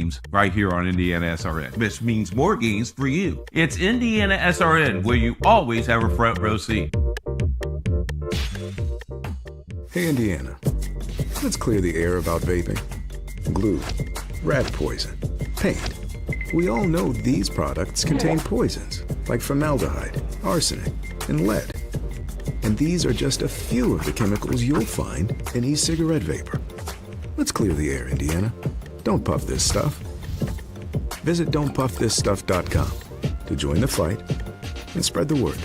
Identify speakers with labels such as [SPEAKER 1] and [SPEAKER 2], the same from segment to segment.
[SPEAKER 1] games right here on IndianaSRN, which means more games for you. It's IndianaSRN, where you always have a front row seat.
[SPEAKER 2] Hey, Indiana. Let's clear the air about vaping. Glue, rat poison, paint. We all know these products contain poisons like formaldehyde, arsenic, and lead. And these are just a few of the chemicals you'll find in e-cigarette vapor. Let's clear the air, Indiana. Don't puff this stuff. Visit don'tpuffthisstuff.com to join the fight and spread the word.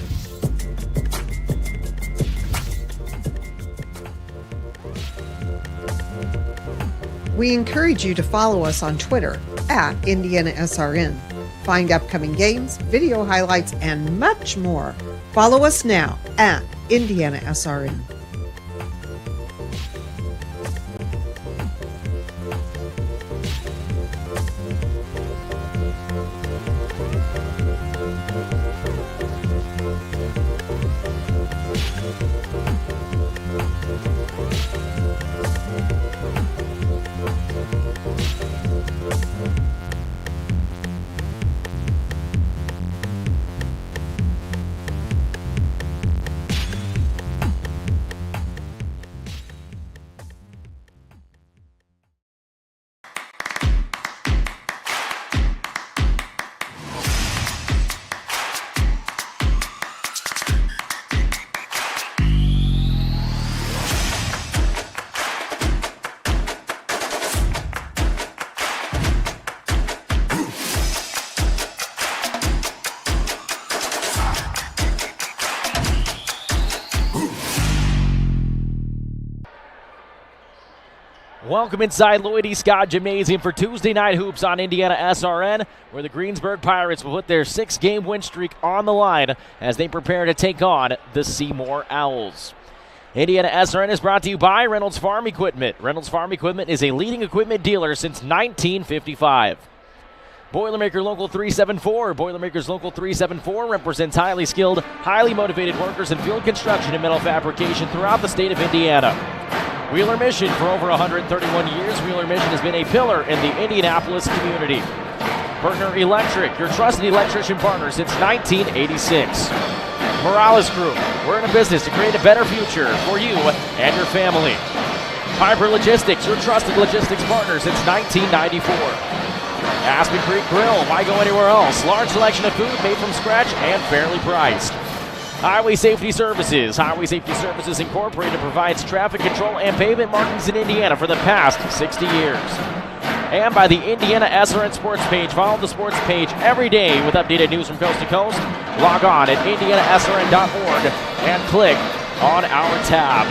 [SPEAKER 3] We encourage you to follow us on Twitter at IndianaSRN. Find upcoming games, video highlights, and much more. Follow us now at IndianaSRN.
[SPEAKER 4] Welcome inside Lloyd E. Scott Gymnasium for Tuesday Night Hoops on IndianaSRN, where the Greensburg Pirates will put their 6-game win streak on the line as they prepare to take on the Seymour Owls. IndianaSRN is brought to you by Reynolds Farm Equipment. Reynolds Farm Equipment is a leading equipment dealer since 1955. Boilermaker Local 374. Boilermakers Local 374 represents highly skilled, highly motivated workers in field construction and metal fabrication throughout the state of Indiana. Wheeler Mission, for over 131 years, Wheeler Mission has been a pillar in the Indianapolis community. Bertner Electric, your trusted electrician partner since 1986. Morales Group, we're in a business to create a better future for you and your family. Piper Logistics, your trusted logistics partner since 1994. Aspen Creek Grill, why go anywhere else? Large selection of food made from scratch and fairly priced. Highway Safety Services. Highway Safety Services Incorporated provides traffic control and pavement markings in Indiana for the past 60 years. And by the IndianaSRN Sports page. Follow the sports page every day with updated news from coast to coast. Log on at IndianaSRN.org and click on our tab.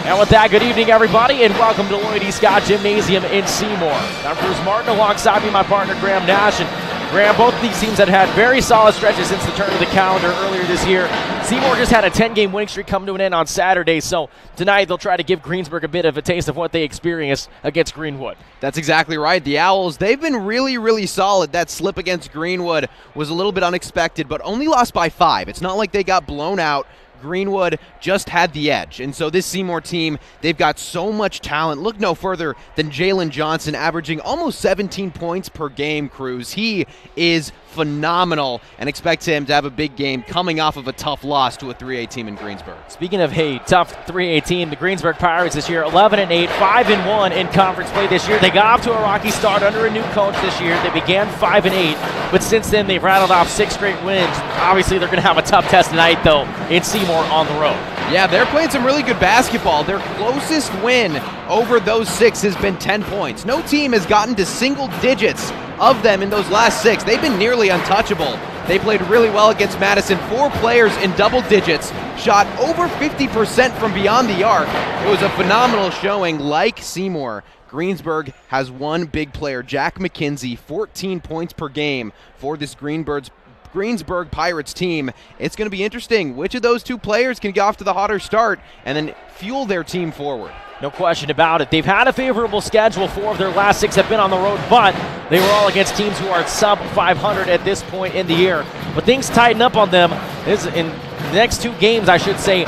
[SPEAKER 4] And with that, good evening, everybody, and welcome to Lloyd E. Scott Gymnasium in Seymour. I'm Bruce Martin, alongside me, my partner, Graham Nash. And Graham, both of these teams have had very solid stretches since the turn of the calendar earlier this year. Seymour just had a 10-game winning streak come to an end on Saturday, so tonight they'll try to give Greensburg a bit of a taste of what they experienced against Greenwood.
[SPEAKER 5] That's exactly right. The Owls, they've been really, really solid. That slip against Greenwood was a little bit unexpected, but only lost by 5. It's not like they got blown out. Greenwood just had the edge. And so this Seymour team, they've got so much talent. Look no further than Jalen Johnson, averaging almost 17 points per game, Cruz. He is phenomenal, and expect him to have a big game coming off of a tough loss to a 3A team in Greensburg.
[SPEAKER 4] Speaking of a tough 3A team, the Greensburg Pirates this year 11-8, 5-1 in conference play this year. They got off to a rocky start under a new coach this year. They began 5-8, but since then they've rattled off 6 straight wins. Obviously they're going to have a tough test tonight, though, in Seymour on the road.
[SPEAKER 5] Yeah, they're playing some really good basketball. Their closest win over those 6 has been 10 points. No team has gotten to single digits of them in those last 6. They've been nearly untouchable. They played really well against Madison. 4 players in double digits, shot over 50% from beyond the arc. It was a phenomenal showing. Like Seymour, Greensburg has one big player, Jack McKenzie, 14 points per game for this Greensburg Pirates team. It's going to be interesting. Which of those 2 players can get off to the hotter start and then fuel their team forward?
[SPEAKER 4] No question about it. They've had a favorable schedule. 4 of their last 6 have been on the road, but they were all against teams who are sub 500 at this point in the year. But things tighten up on them. This in the next 2 games, I should say.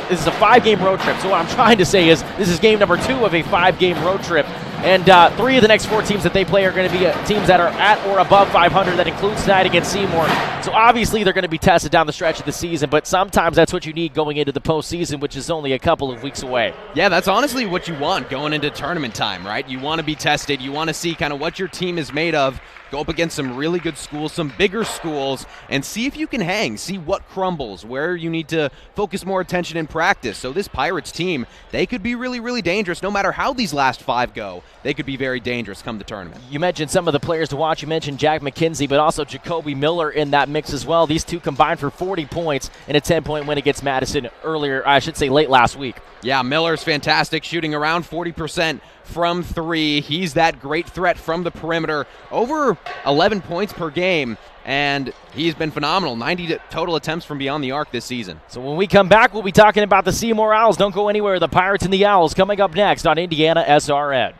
[SPEAKER 4] This is a 5-game road trip. So what I'm trying to say is this is game number 2 of a 5-game road trip And 3 of the next 4 teams that they play are going to be teams that are at or above 500. That includes tonight against Seymour. So obviously they're going to be tested down the stretch of the season, but sometimes that's what you need going into the postseason, which is only a couple of weeks away.
[SPEAKER 5] Yeah, that's honestly what you want going into tournament time, right? You want to be tested. You want to see kind of what your team is made of. Go up against some really good schools, some bigger schools, and see if you can hang. See what crumbles, where you need to focus more attention in practice. So this Pirates team, they could be really, really dangerous. No matter how these last 5 go, they could be very dangerous come the tournament.
[SPEAKER 4] You mentioned some of the players to watch. You mentioned Jack McKenzie, but also Jacoby Miller in that mix as well. These two combined for 40 points in a 10-point win against Madison late last week.
[SPEAKER 5] Yeah, Miller's fantastic, shooting around 40% from 3. He's that great threat from the perimeter, over 11 points per game, and he's been phenomenal. 90 total attempts from beyond the arc this season.
[SPEAKER 4] So when we come back, we'll be talking about the Seymour Owls. Don't go anywhere. The Pirates and the Owls coming up next on IndianaSRN.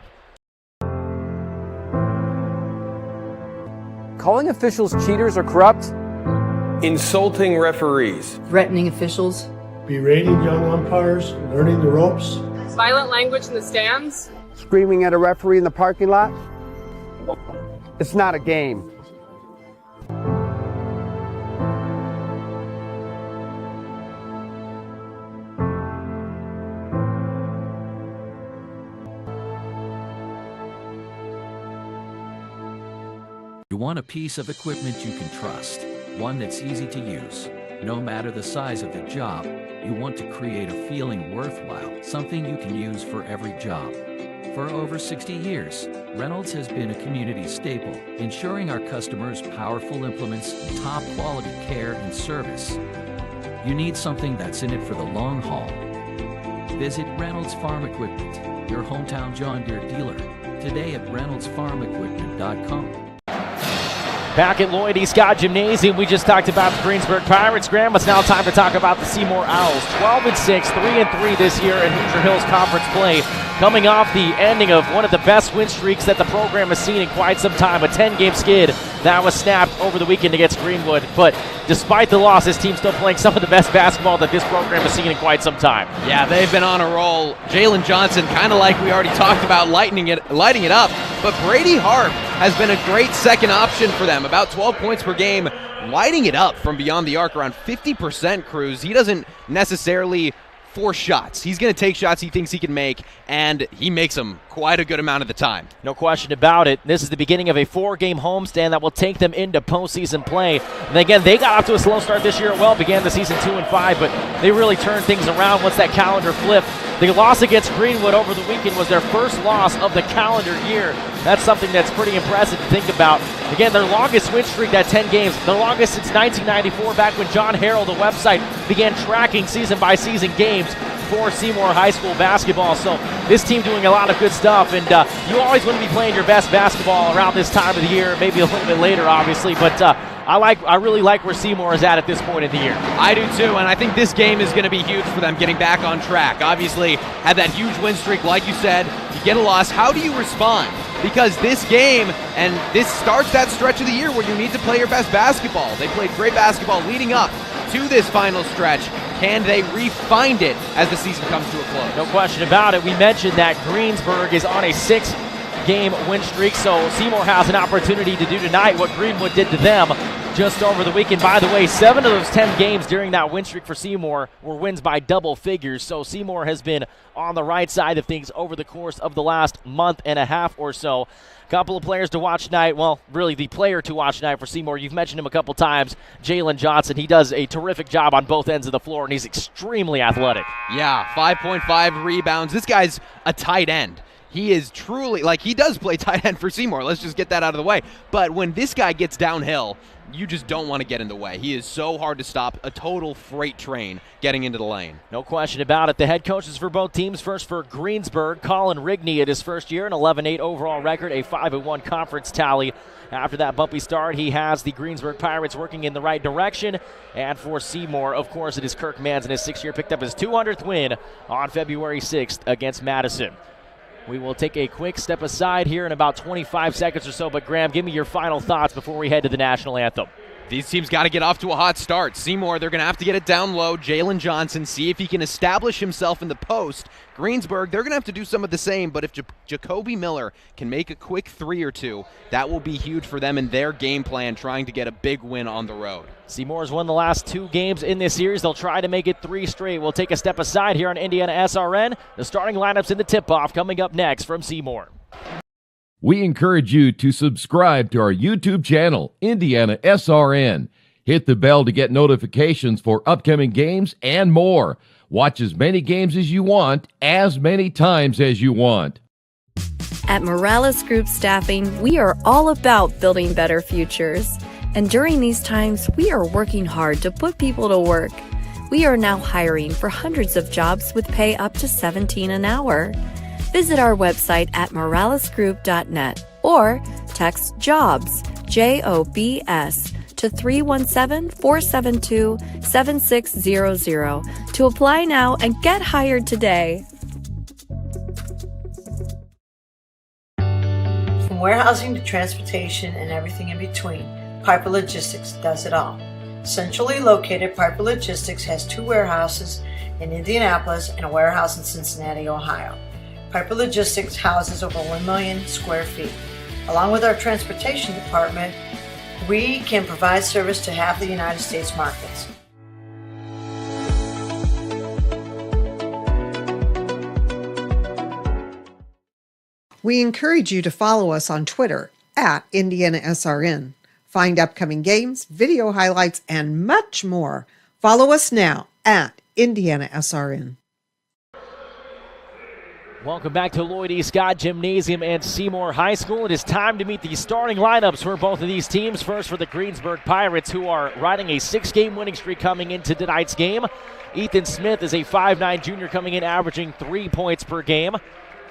[SPEAKER 6] Calling officials cheaters or corrupt?
[SPEAKER 7] Insulting referees.
[SPEAKER 8] Threatening officials.
[SPEAKER 9] Berating young umpires, learning the ropes.
[SPEAKER 10] Violent language in the stands.
[SPEAKER 6] Screaming at a referee in the parking lot? It's not a game.
[SPEAKER 11] You want a piece of equipment you can trust, one that's easy to use. No matter the size of the job, you want to create a feeling worthwhile, something you can use for every job. For over 60 years, Reynolds has been a community staple, ensuring our customers powerful implements, top quality care and service. You need something that's in it for the long haul. Visit Reynolds Farm Equipment, your hometown John Deere dealer, today at reynoldsfarmequipment.com.
[SPEAKER 4] Back at Lloyd E. Scott Gymnasium, we just talked about the Greensburg Pirates. Graham, it's now time to talk about the Seymour Owls. 12-6, 3-3 this year in Hoosier Hills Conference play, coming off the ending of one of the best win streaks that the program has seen in quite some time, a 10-game skid that was snapped over the weekend against Greenwood. But despite the loss, this team's still playing some of the best basketball that this program has seen in quite some time.
[SPEAKER 5] Yeah, they've been on a roll. Jalen Johnson, kind of like we already talked about, lighting it up. But Brady Harp has been a great second option for them, about 12 points per game, lighting it up from beyond the arc, around 50% Cruz. He doesn't necessarily force shots. He's going to take shots he thinks he can make, and he makes them quite a good amount of the time.
[SPEAKER 4] No question about it. This is the beginning of a 4-game homestand that will take them into postseason play. And again, they got off to a slow start this year. Well, began the season 2-5, but they really turned things around once that calendar flipped. The loss against Greenwood over the weekend was their first loss of the calendar year. That's something that's pretty impressive to think about. Again, their longest win streak, that 10 games, their longest since 1994, back when John Harrell, the website, began tracking season-by-season games for Seymour High School basketball. So this team doing a lot of good stuff, and you always want to be playing your best basketball around this time of the year, maybe a little bit later, obviously, but I really like where Seymour is at this point in the year.
[SPEAKER 5] I do too, and I think this game is going to be huge for them getting back on track. Obviously, had that huge win streak, like you said, you get a loss. How do you respond? Because this game, and this starts that stretch of the year where you need to play your best basketball. They played great basketball leading up to this final stretch. Can they re-find it as the season comes to a close?
[SPEAKER 4] No question about it. We mentioned that Greensburg is on a 6-game win streak, so Seymour has an opportunity to do tonight what Greenwood did to them just over the weekend. By the way, 7 of those 10 games during that win streak for Seymour were wins by double figures, so Seymour has been on the right side of things over the course of the last month and a half or so. Couple of players to watch tonight. Well, really the player to watch tonight for Seymour. You've mentioned him a couple times, Jalen Johnson. He does a terrific job on both ends of the floor, and he's extremely athletic.
[SPEAKER 5] Yeah, 5.5 rebounds. This guy's a tight end. He is truly, he does play tight end for Seymour. Let's just get that out of the way. But when this guy gets downhill, you just don't want to get in the way. He is so hard to stop, a total freight train getting into the lane.
[SPEAKER 4] No question about it. The head coaches for both teams. First for Greensburg, Colin Rigney at his first year, an 11-8 overall record, a 5-1 conference tally. After that bumpy start, he has the Greensburg Pirates working in the right direction. And for Seymour, of course, it is Kirk Mans in his 6th year, picked up his 200th win on February 6th against Madison. We will take a quick step aside here in about 25 seconds or so, but Graham, give me your final thoughts before we head to the national anthem.
[SPEAKER 5] These teams got to get off to a hot start. Seymour, they're going to have to get it down low. Jalen Johnson, see if he can establish himself in the post. Greensburg, they're going to have to do some of the same, but if Jacoby Miller can make a quick 3 or 2, that will be huge for them in their game plan, trying to get a big win on the road.
[SPEAKER 4] Seymour's won the last 2 games in this series. They'll try to make it 3 straight. We'll take a step aside here on IndianaSRN. The starting lineups in the tip-off coming up next from Seymour.
[SPEAKER 8] We encourage you to subscribe to our YouTube channel, IndianaSRN. Hit the bell to get notifications for upcoming games and more. Watch as many games as you want, as many times as you want.
[SPEAKER 12] At Morales Group Staffing, we are all about building better futures. And during these times, we are working hard to put people to work. We are now hiring for hundreds of jobs with pay up to $17 an hour. Visit our website at moralesgroup.net or text JOBS, JOBS, to 317-472-7600 to apply now and get hired today.
[SPEAKER 13] From warehousing to transportation and everything in between, Piper Logistics does it all. Centrally located, Piper Logistics has 2 warehouses in Indianapolis and a warehouse in Cincinnati, Ohio. Piper Logistics houses over 1 million square feet. Along with our transportation department, we can provide service to half the United States markets.
[SPEAKER 3] We encourage you to follow us on Twitter at IndianaSRN. Find upcoming games, video highlights, and much more. Follow us now at IndianaSRN.
[SPEAKER 4] Welcome back to Lloyd E. Scott Gymnasium and Seymour High School. It is time to meet the starting lineups for both of these teams. First for the Greensburg Pirates, who are riding a 6-game winning streak coming into tonight's game. Ethan Smith is a 5'9" junior coming in averaging 3 points per game.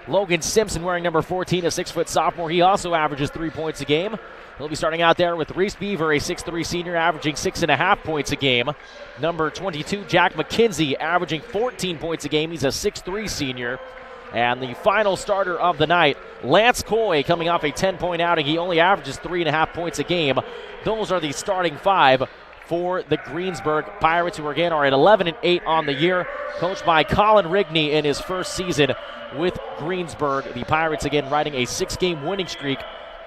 [SPEAKER 4] Logan Simpson, wearing number 14, a 6-foot sophomore. He also averages 3 points a game. He'll be starting out there with Reese Beaver, a 6'3" senior, averaging 6.5 points a game. Number 22, Jack McKenzie, averaging 14 points a game. He's a 6'3" senior. And the final starter of the night, Lance Coy, coming off a 10-point outing. He only averages 3.5 points a game. Those are the starting 5 for the Greensburg Pirates, who again are at 11-8 on the year, coached by Colin Rigney in his first season with Greensburg. The Pirates again riding a 6-game winning streak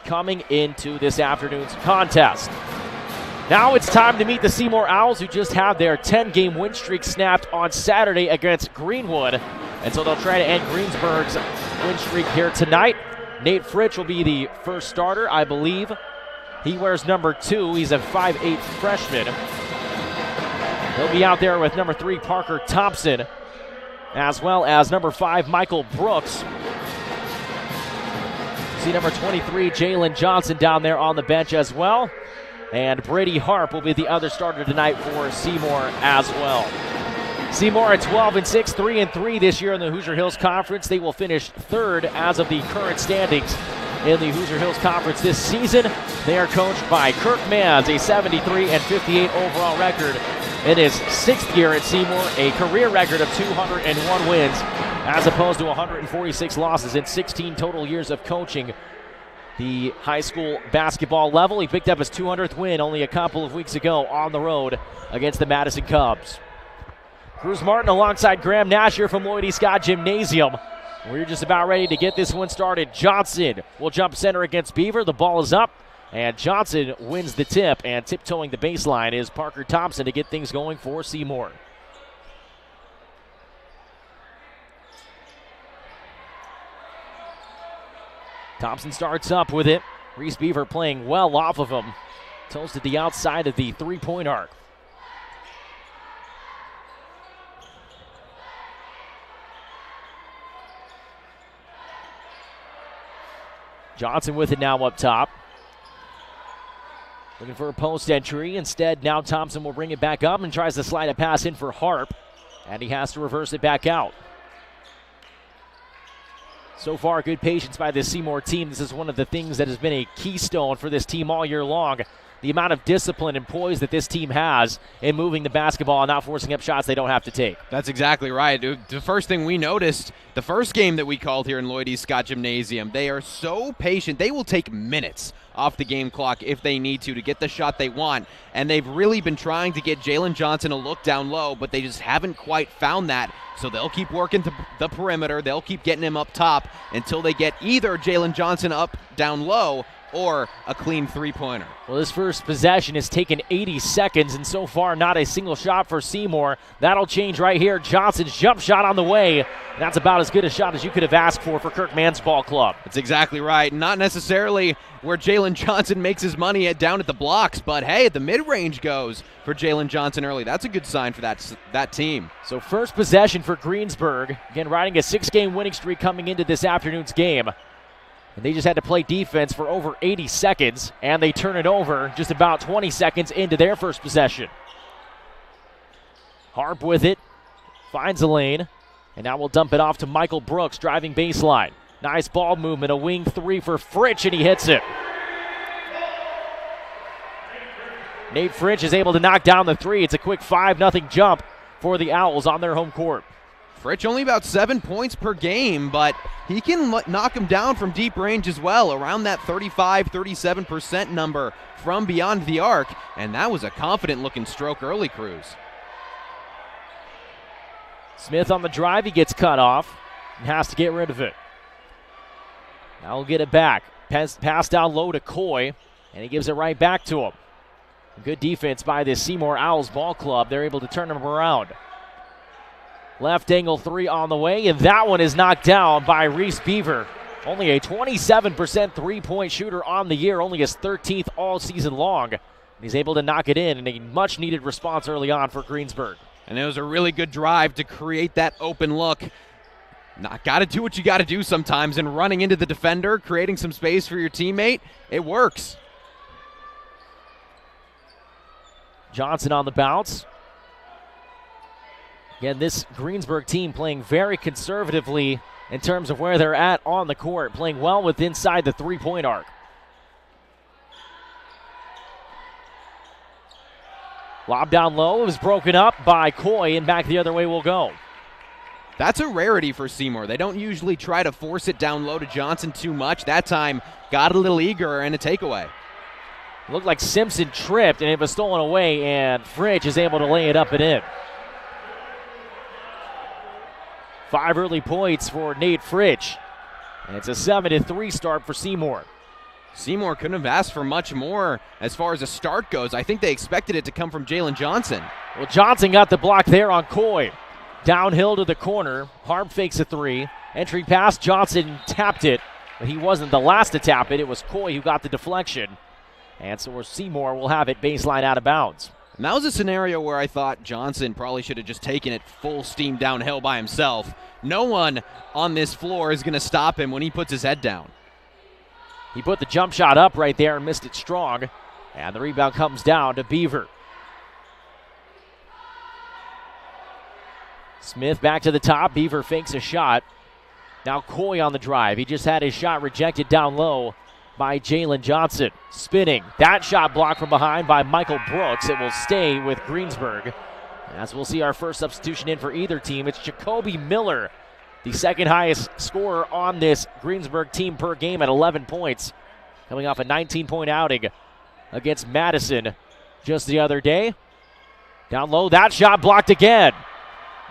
[SPEAKER 4] coming into this afternoon's contest. Now it's time to meet the Seymour Owls, who just had their 10-game win streak snapped on Saturday against Greenwood. And so they'll try to end Greensburg's win streak here tonight. Nate Fritsch will be the first starter, I believe. He wears number 2. He's a 5'8" freshman. He'll be out there with number 3, Parker Thompson, as well as number 5, Michael Brooks. See number 23, Jalen Johnson, down there on the bench as well. And Brady Harp will be the other starter tonight for Seymour as well. Seymour at 12-6, 3-3 this year in the Hoosier Hills Conference. They will finish 3rd as of the current standings in the Hoosier Hills Conference this season. They are coached by Kirk Manns, a 73-58 overall record in his 6th year at Seymour, a career record of 201 wins as opposed to 146 losses in 16 total years of coaching the high school basketball level. He picked up his 200th win only a couple of weeks ago on the road against the Madison Cubs. Cruz Martin alongside Graham Nash here from Lloyd E. Scott Gymnasium. We're just about ready to get this one started. Johnson will jump center against Beaver. The ball is up, and Johnson wins the tip, and tiptoeing the baseline is Parker Thompson to get things going for Seymour. Thompson starts up with it. Reese Beaver playing well off of him. Toes to the outside of the 3-point arc. Johnson with it now up top. Looking for a post entry. Instead, now Thompson will bring it back up and tries to slide a pass in for Harp. And he has to reverse it back out. So far, good patience by this Seymour team. This is one of the things that has been a keystone for this team all year long. the amount of discipline and poise that this team has in moving the basketball and not forcing up shots they don't have to take.
[SPEAKER 5] That's exactly right. The first thing we noticed, the first game that we called here in Lloyd E. Scott Gymnasium, they are so patient. They will take minutes off the game clock if they need to get the shot they want. And they've really been trying to get Jalen Johnson a look down low, but they just haven't quite found that. So they'll keep working the perimeter. They'll keep getting him up top until they get either Jalen Johnson up down low or a clean three-pointer.
[SPEAKER 4] Well, this first possession has taken 80 seconds, and so far not a single shot for Seymour. That'll change right here. Johnson's jump shot on the way. That's about as good a shot as you could have asked for Kirk Mann's ball club.
[SPEAKER 5] That's exactly right. Not necessarily where Jalen Johnson makes his money down at the blocks, but hey, the mid-range goes for Jalen Johnson early. That's a good sign for that team.
[SPEAKER 4] So first possession for Greensburg. Again, riding a 6-game winning streak coming into this afternoon's game. And they just had to play defense for over 80 seconds, and they turn it over just about 20 seconds into their first possession. Harp with it, finds a lane, and now we'll dump it off to Michael Brooks, driving baseline. Nice ball movement, a wing three for Fritsch, and he hits it. Nate Fritsch is able to knock down the three. It's a quick 5-0 jump for the Owls on their home court.
[SPEAKER 5] Fritsch only about 7 points per game, but he can knock him down from deep range as well, around that 35-37% number from beyond the arc, and that was a confident-looking stroke early, Cruz.
[SPEAKER 4] Smith on the drive, he gets cut off and has to get rid of it. Now we'll get it back. Pass down low to Coy, and he gives it right back to him. Good defense by this Seymour Owls ball club. They're able to turn him around. Left angle three on the way, and that one is knocked down by Reese Beaver. Only a 27% three-point shooter on the year, only his 13th all season long. He's able to knock it in a much-needed response early on for Greensburg.
[SPEAKER 5] And it was a really good drive to create that open look. Got to do what you got to do sometimes, and running into the defender, creating some space for your teammate, it works.
[SPEAKER 4] Johnson on the bounce. Again, this Greensburg team playing very conservatively in terms of where they're at on the court, playing well with inside the three-point arc. Lob down low is broken up by Coy, and back the other way we'll go.
[SPEAKER 5] That's a rarity for Seymour. They don't usually try to force it down low to Johnson too much. That time, got a little eager and a takeaway.
[SPEAKER 4] Looked like Simpson tripped, and it was stolen away, and Fritsch is able to lay it up and in. 5 early points for Nate Fritsch, and it's a 7-3 start for Seymour.
[SPEAKER 5] Seymour couldn't have asked for much more as far as a start goes. I think they expected it to come from Jalen Johnson.
[SPEAKER 4] Well, Johnson got the block there on Coy. Downhill to the corner. Harp fakes a three. Entry pass. Johnson tapped it, but he wasn't the last to tap it. It was Coy who got the deflection. And so Seymour will have it baseline out of bounds.
[SPEAKER 5] And that was a scenario where I thought Johnson probably should have just taken it full steam downhill by himself. No one on this floor is going to stop him when he puts his head down.
[SPEAKER 4] He put the jump shot up right there and missed it strong. And the rebound comes down to Beaver. Smith back to the top. Beaver fakes a shot. Now Coy on the drive. He just had his shot rejected down low by Jalen Johnson. Spinning. That shot blocked from behind by Michael Brooks. It will stay with Greensburg. As we'll see our first substitution in for either team, it's Jacoby Miller, the second highest scorer on this Greensburg team per game at 11 points, coming off a 19-point outing against Madison just the other day. Down low, that shot blocked again.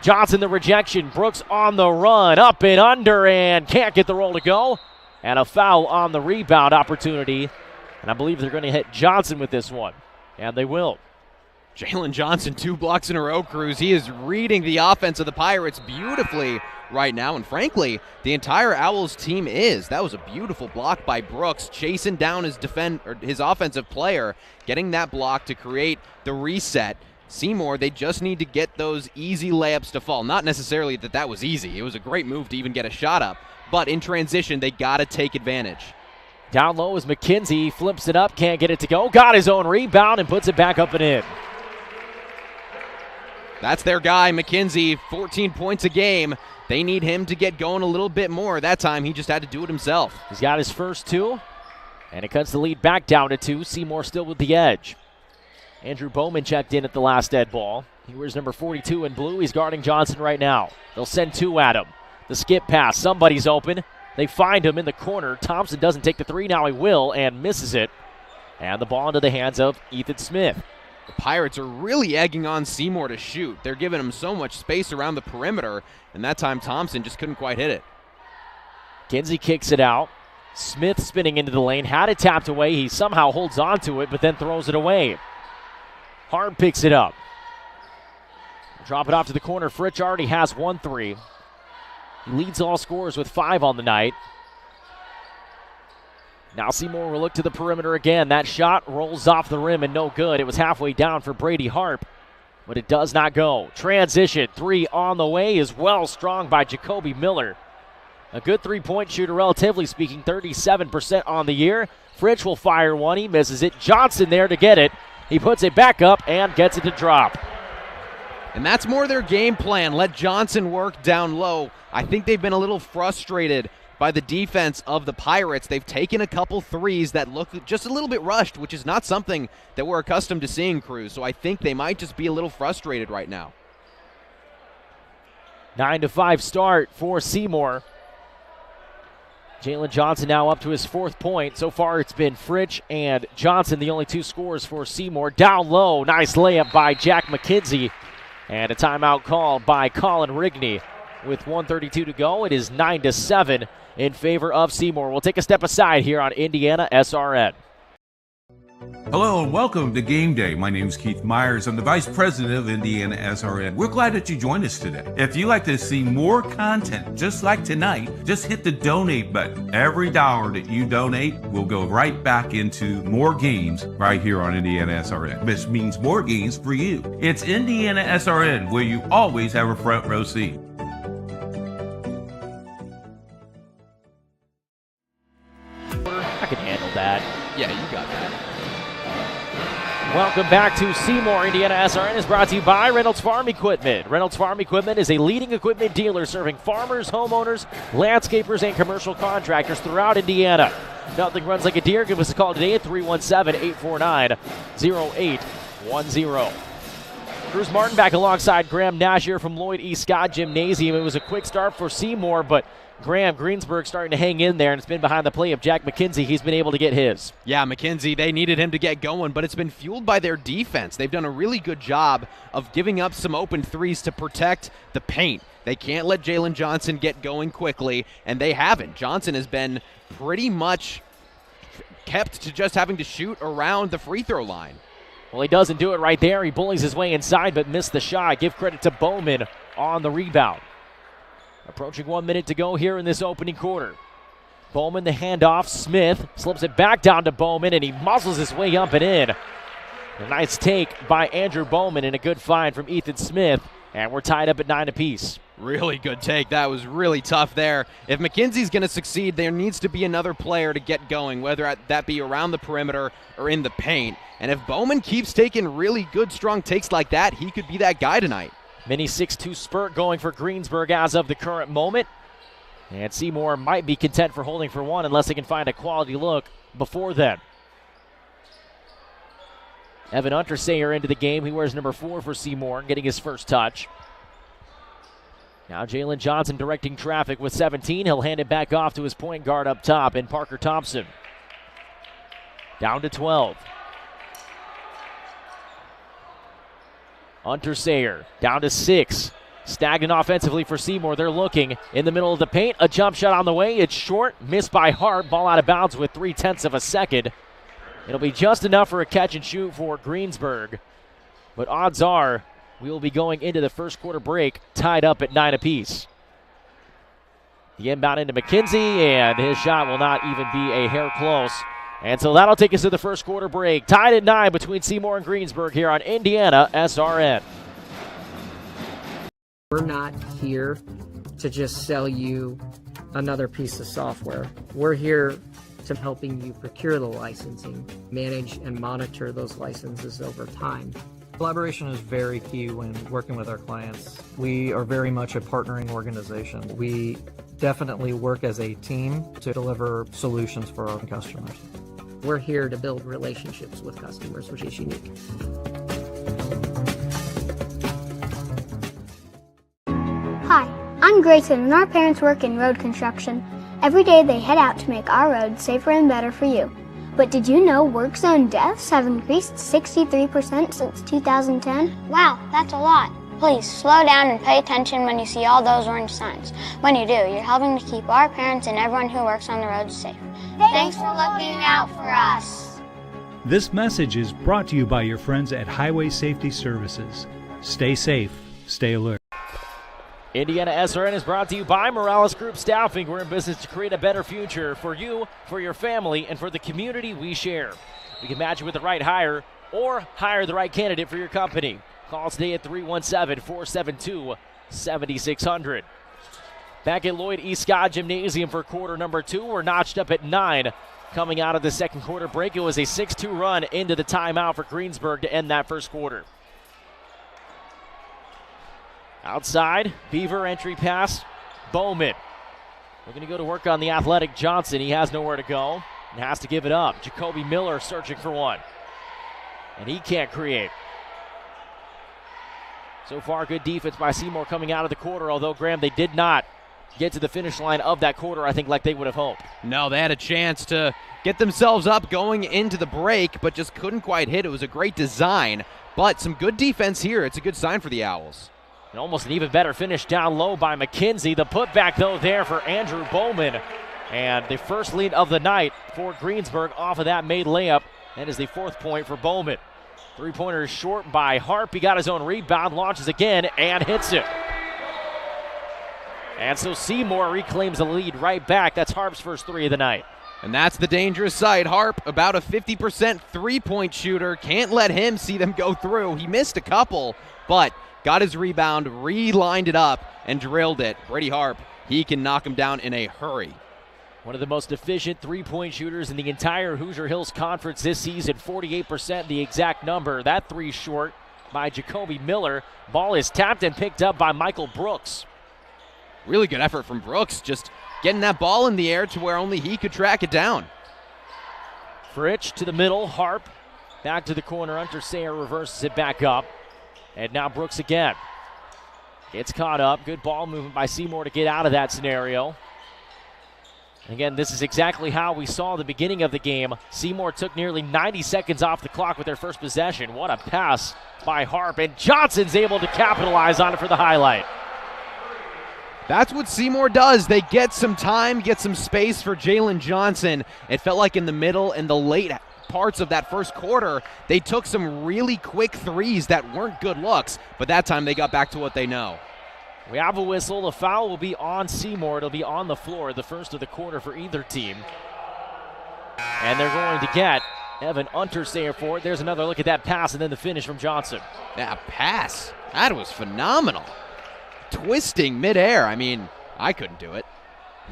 [SPEAKER 4] Johnson the rejection. Brooks on the run, up and under, and can't get the roll to go. And a foul on the rebound opportunity. And I believe they're going to hit Johnson with this one. And they will.
[SPEAKER 5] Jalen Johnson, 2 blocks in a row, Cruz. He is reading the offense of the Pirates beautifully right now. And frankly, the entire Owls team is. That was a beautiful block by Brooks, chasing down his offensive player, getting that block to create the reset. Seymour, they just need to get those easy layups to fall. Not necessarily that was easy. It was a great move to even get a shot up. But in transition, they got to take advantage.
[SPEAKER 4] Down low is McKenzie, flips it up, can't get it to go. Got his own rebound and puts it back up and in.
[SPEAKER 5] That's their guy, McKenzie, 14 points a game. They need him to get going a little bit more. That time, he just had to do it himself.
[SPEAKER 4] He's got his first 2. And it cuts the lead back down to 2. Seymour still with the edge. Andrew Bowman checked in at the last dead ball. He wears number 42 in blue. He's guarding Johnson right now. They'll send 2 at him. The skip pass. Somebody's open. They find him in the corner. Thompson doesn't take the 3. Now he will and misses it. And the ball into the hands of Ethan Smith.
[SPEAKER 5] The Pirates are really egging on Seymour to shoot. They're giving him so much space around the perimeter, and that time Thompson just couldn't quite hit it.
[SPEAKER 4] Kinsey kicks it out. Smith spinning into the lane. Had it tapped away. He somehow holds on to it, but then throws it away. Hard picks it up. Drop it off to the corner. Fritsch already has 1 3. He leads all scorers with 5 on the night. Now Seymour will look to the perimeter again. That shot rolls off the rim and no good. It was halfway down for Brady Harp, but it does not go. Transition 3 on the way is well strong by Jacoby Miller. A good three-point shooter, relatively speaking, 37% on the year. Fritsch will fire one. He misses it. Johnson there to get it. He puts it back up and gets it to drop.
[SPEAKER 5] And that's more their game plan. Let Johnson work down low. I think they've been a little frustrated by the defense of the Pirates. They've taken a couple threes that look just a little bit rushed, which is not something that we're accustomed to seeing, Cruz. So I think they might just be a little frustrated right now.
[SPEAKER 4] 9-5 start for Seymour. Jalen Johnson now up to his 4th point. So far it's been Fritsch and Johnson, the only 2 scorers for Seymour. Down low, nice layup by Jack McKenzie. And a timeout called by Colin Rigney. With 1:32 to go, it is 9-7 in favor of Seymour. We'll take a step aside here on Indiana SRN.
[SPEAKER 1] Hello and welcome to Game Day. My name is Keith Myers. I'm the Vice President of Indiana SRN. We're glad that you joined us today. If you'd like to see more content just like tonight, just hit the donate button. Every dollar that you donate will go right back into more games right here on Indiana SRN. This means more games for you. It's Indiana SRN, where you always have a front row seat.
[SPEAKER 4] I can handle that.
[SPEAKER 5] Yeah, you got that.
[SPEAKER 4] Welcome back to Seymour. Indiana SRN is brought to you by Reynolds Farm Equipment. Reynolds Farm Equipment is a leading equipment dealer serving farmers, homeowners, landscapers, and commercial contractors throughout Indiana. Nothing runs like a deer. Give us a call today at 317-849-0810. Cruz Martin back alongside Graham Nash here from Lloyd E. Scott Gymnasium. It was a quick start for Seymour, but Graham, Greensburg starting to hang in there, and it's been behind the play of Jack McKenzie. He's been able to get his.
[SPEAKER 5] Yeah, McKenzie, they needed him to get going, but it's been fueled by their defense. They've done a really good job of giving up some open threes to protect the paint. They can't let Jalen Johnson get going quickly, and they haven't. Johnson has been pretty much kept to just having to shoot around the free throw line.
[SPEAKER 4] Well, he doesn't do it right there. He bullies his way inside, but missed the shot. Give credit to Bowman on the rebound. Approaching 1 minute to go here in this opening quarter. Bowman, the handoff. Smith slips it back down to Bowman, and he muscles his way up and in. A nice take by Andrew Bowman and a good find from Ethan Smith. And we're tied up at 9 apiece.
[SPEAKER 5] Really good take. That was really tough there. If McKenzie's going to succeed, there needs to be another player to get going, whether that be around the perimeter or in the paint. And if Bowman keeps taking really good, strong takes like that, he could be that guy tonight.
[SPEAKER 4] Mini 6-2 spurt going for Greensburg as of the current moment. And Seymour might be content for holding for one unless they can find a quality look before then. Evan Untersayer into the game. He wears number 4 for Seymour, getting his first touch. Now Jalen Johnson directing traffic with 17. He'll hand it back off to his point guard up top in Parker Thompson. Down to 12. Untersayer down to 6. Stagnant offensively for Seymour. They're looking in the middle of the paint. A jump shot on the way. It's short. Missed by Hart. Ball out of bounds with 0.3 of a second. It'll be just enough for a catch and shoot for Greensburg. But odds are we will be going into the first quarter break tied up at 9 apiece. The inbound into McKenzie, and his shot will not even be a hair close. And so that'll take us to the first quarter break. Tied at 9 between Seymour and Greensburg here on Indiana SRN.
[SPEAKER 14] We're not here to just sell you another piece of software. We're here to helping you procure the licensing, manage and monitor those licenses over time.
[SPEAKER 15] Collaboration is very key when working with our clients. We are very much a partnering organization. We definitely work as a team to deliver solutions for our customers.
[SPEAKER 14] We're here to build relationships with customers, which is unique.
[SPEAKER 16] Hi, I'm Grayson, and our parents work in road construction. Every day they head out to make our roads safer and better for you. But did you know work zone deaths have increased 63% since 2010?
[SPEAKER 17] Wow, that's a lot. Please slow down and pay attention when you see all those orange signs. When you do, you're helping to keep our parents and everyone who works on the roads safe. Thanks for looking out for us.
[SPEAKER 18] This message is brought to you by your friends at Highway Safety Services. Stay safe, stay alert.
[SPEAKER 4] IndianaSRN is brought to you by Morales Group Staffing. We're in business to create a better future for you, for your family, and for the community we share. We can match you with the right hire or hire the right candidate for your company. Call us today at 317-472-7600. Back at Lloyd East Scott Gymnasium for quarter number 2. We're notched up at 9. Coming out of the second quarter break, it was a 6-2 run into the timeout for Greensburg to end that first quarter. Outside, Beaver entry pass, Bowman. We're going to go to work on the athletic Johnson. He has nowhere to go and has to give it up. Jacoby Miller searching for one, and he can't create. So far, good defense by Seymour coming out of the quarter, although, Graham, they did not get to the finish line of that quarter, I think, like they would have hoped.
[SPEAKER 5] No, they had a chance to get themselves up going into the break, but just couldn't quite hit. It was a great design, but some good defense here. It's a good sign for the Owls.
[SPEAKER 4] And almost an even better finish down low by McKenzie. The putback, though, there for Andrew Bowman. And the first lead of the night for Greensburg off of that made layup. That is the 4th point for Bowman. Three-pointer is short by Harp. He got his own rebound, launches again, and hits it. And so Seymour reclaims the lead right back. That's Harp's first 3 of the night.
[SPEAKER 5] And that's the dangerous side. Harp, about a 50% three-point shooter. Can't let him see them go through. He missed a couple, but got his rebound, re-lined it up, and drilled it. Brady Harp, he can knock him down in a hurry.
[SPEAKER 4] One of the most efficient three-point shooters in the entire Hoosier Hills Conference this season, 48% the exact number. That 3 short by Jacoby Miller. Ball is tapped and picked up by Michael Brooks.
[SPEAKER 5] Really good effort from Brooks, just getting that ball in the air to where only he could track it down.
[SPEAKER 4] Fritch to the middle, Harp back to the corner. Untersayer reverses it back up. And now Brooks again. Gets caught up. Good ball movement by Seymour to get out of that scenario. Again, this is exactly how we saw the beginning of the game. Seymour took nearly 90 seconds off the clock with their first possession. What a pass by Harp. And Johnson's able to capitalize on it for the highlight.
[SPEAKER 5] That's what Seymour does. They get some time, get some space for Jalen Johnson. It felt like in the middle and the late parts of that first quarter, they took some really quick threes that weren't good looks, but that time they got back to what they know.
[SPEAKER 4] We have a whistle. The foul will be on Seymour. It'll be on the floor, the first of the quarter for either team. And they're going to get Evan Untersayer for it. There's another look at that pass and then the finish from Johnson.
[SPEAKER 5] That pass, that was phenomenal. Twisting midair. I mean, I couldn't do it.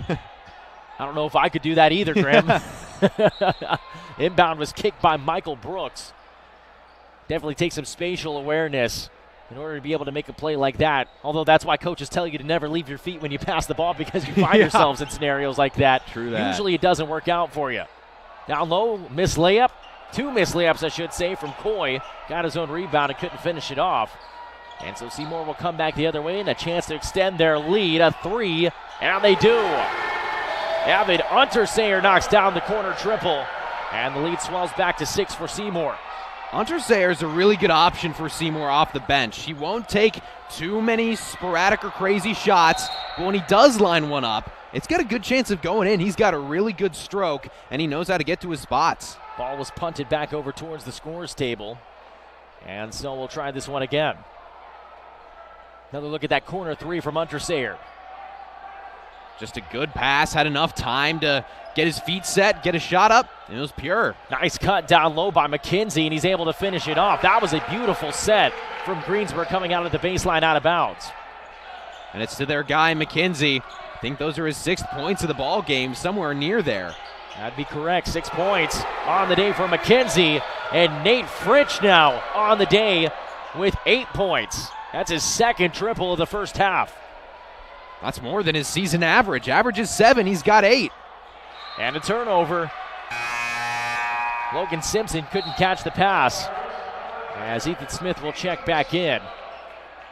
[SPEAKER 4] I don't know if I could do that either, Graham. Inbound was kicked by Michael Brooks. Definitely takes some spatial awareness in order to be able to make a play like that. Although that's why coaches tell you to never leave your feet when you pass the ball, because you find yourselves in scenarios like that.
[SPEAKER 5] True that.
[SPEAKER 4] Usually it doesn't work out for you. Down low, missed layup. 2 missed layups, I should say, from Coy. Got his own rebound and couldn't finish it off. And so Seymour will come back the other way and a chance to extend their lead. A 3, and they do. Evan Untersayer knocks down the corner triple, and the lead swells back to 6 for Seymour.
[SPEAKER 5] Untersayer is a really good option for Seymour off the bench. He won't take too many sporadic or crazy shots, but when he does line one up, it's got a good chance of going in. He's got a really good stroke, and he knows how to get to his spots.
[SPEAKER 4] Ball was punted back over towards the scores table, and so we'll try this one again. Another look at that corner 3 from Untersayer.
[SPEAKER 5] Just a good pass, had enough time to get his feet set, get a shot up, and it was pure.
[SPEAKER 4] Nice cut down low by McKenzie, and he's able to finish it off. That was a beautiful set from Greensburg coming out of the baseline out of bounds.
[SPEAKER 5] And it's to their guy, McKenzie. I think those are his 6th points of the ball game, somewhere near there.
[SPEAKER 4] That'd be correct. 6 points on the day for McKenzie, and Nate Fritch now on the day with 8 points. That's his 2nd triple of the first half.
[SPEAKER 5] That's more than his season average. Average is 7, he's got 8.
[SPEAKER 4] And a turnover. Logan Simpson couldn't catch the pass as Ethan Smith will check back in.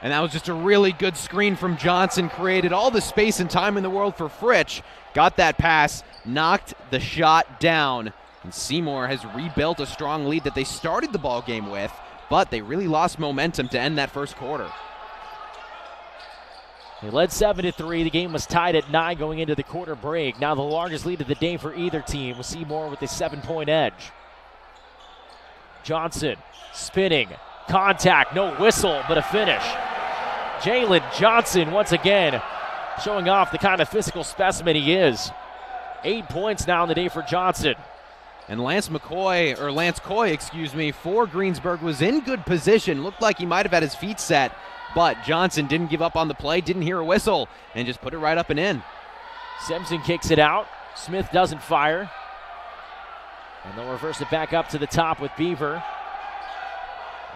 [SPEAKER 5] And that was just a really good screen from Johnson. Created all the space and time in the world for Fritsch. Got that pass, knocked the shot down. And Seymour has rebuilt a strong lead that they started the ball game with, but they really lost momentum to end that first quarter.
[SPEAKER 4] They led 7-3. The game was tied at 9 going into the quarter break. Now the largest lead of the day for either team, with Seymour with a 7-point edge. Johnson spinning, contact, no whistle, but a finish. Jalen Johnson once again showing off the kind of physical specimen he is. 8 points now in the day for Johnson.
[SPEAKER 5] And Lance Coy, for Greensburg was in good position. Looked like he might have had his feet set, but Johnson didn't give up on the play, didn't hear a whistle, and just put it right up and in.
[SPEAKER 4] Simpson kicks it out. Smith doesn't fire. And they'll reverse it back up to the top with Beaver.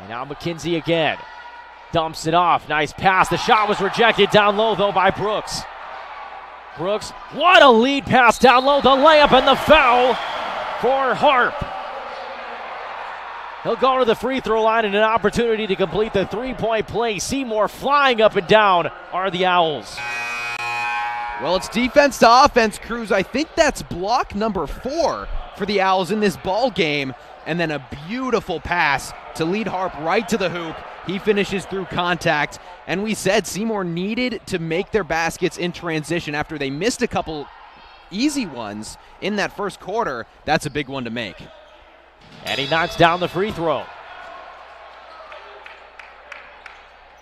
[SPEAKER 4] And now McKenzie again. Dumps it off. Nice pass. The shot was rejected down low, though, by Brooks. Brooks, what a lead pass down low. The layup and the foul for Harp. He'll go to the free throw line and an opportunity to complete the three-point play. Seymour flying up and down are the Owls.
[SPEAKER 5] Well, it's defense to offense, Cruz. I think that's block number 4 for the Owls in this ball game. And then a beautiful pass to lead Harp right to the hoop. He finishes through contact. And we said Seymour needed to make their baskets in transition after they missed a couple easy ones in that first quarter. That's a big one to make.
[SPEAKER 4] And he knocks down the free throw.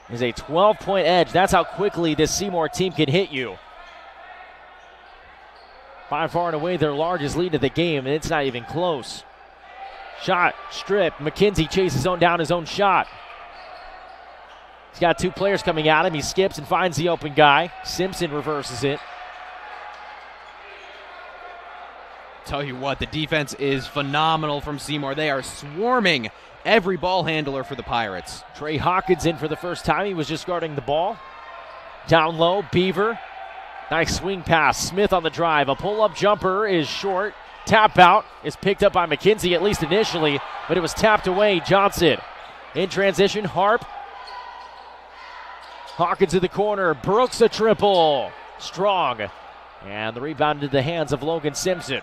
[SPEAKER 4] There's a 12-point edge. That's how quickly this Seymour team can hit you. By far and away their largest lead of the game, and it's not even close. Shot, strip. McKenzie chases down his own shot. He's got 2 players coming at him. He skips and finds the open guy. Simpson reverses it.
[SPEAKER 5] Tell you what, the defense is phenomenal from Seymour. They are swarming every ball handler for the Pirates.
[SPEAKER 4] Trey Hawkins in for the first time. He was just guarding the ball. Down low, Beaver. Nice swing pass. Smith on the drive. A pull-up jumper is short. Tap out is picked up by McKenzie, at least initially, but it was tapped away. Johnson in transition. Harp. Hawkins in the corner. Brooks a triple. Strong. And the rebound into the hands of Logan Simpson.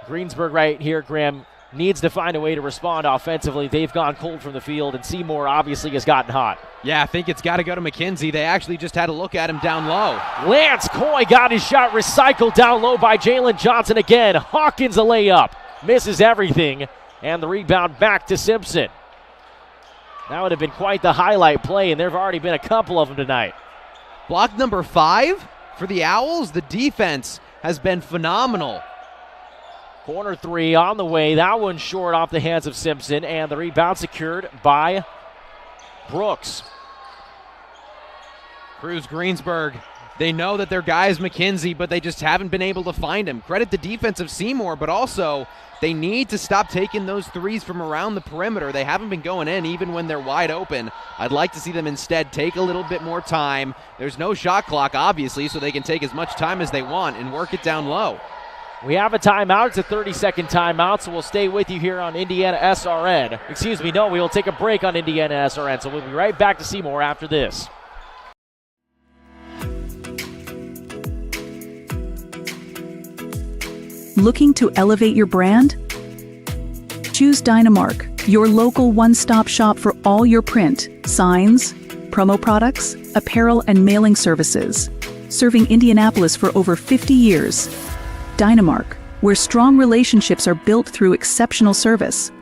[SPEAKER 4] Greensburg right here, Graham, needs to find a way to respond offensively. They've gone cold from the field, and Seymour obviously has gotten hot.
[SPEAKER 5] Yeah, I think it's got to go to McKenzie. They actually just had a look at him down low.
[SPEAKER 4] Lance Coy got his shot recycled down low by Jalen Johnson again. Hawkins a layup. Misses everything, and the rebound back to Simpson. That would have been quite the highlight play, and there have already been a couple of them tonight.
[SPEAKER 5] Block number 5 for the Owls. The defense has been phenomenal.
[SPEAKER 4] Corner 3 on the way. That one short off the hands of Simpson, and the rebound secured by Brooks.
[SPEAKER 5] Cruz Greensburg, they know that their guy is McKenzie, but they just haven't been able to find him. Credit the defense of Seymour, but also they need to stop taking those threes from around the perimeter. They haven't been going in even when they're wide open. I'd like to see them instead take a little bit more time. There's no shot clock, obviously, so they can take as much time as they want and work it down low.
[SPEAKER 4] We have a timeout. It's a 30-second timeout, so we'll stay with you here on IndianaSRN. Excuse me, no, we will take a break on IndianaSRN, so we'll be right back to Seymour after this.
[SPEAKER 19] Looking to elevate your brand? Choose Dynamark, your local one-stop shop for all your print, signs, promo products, apparel, and mailing services. Serving Indianapolis for over 50 years. Dynamark, where strong relationships are built through exceptional service.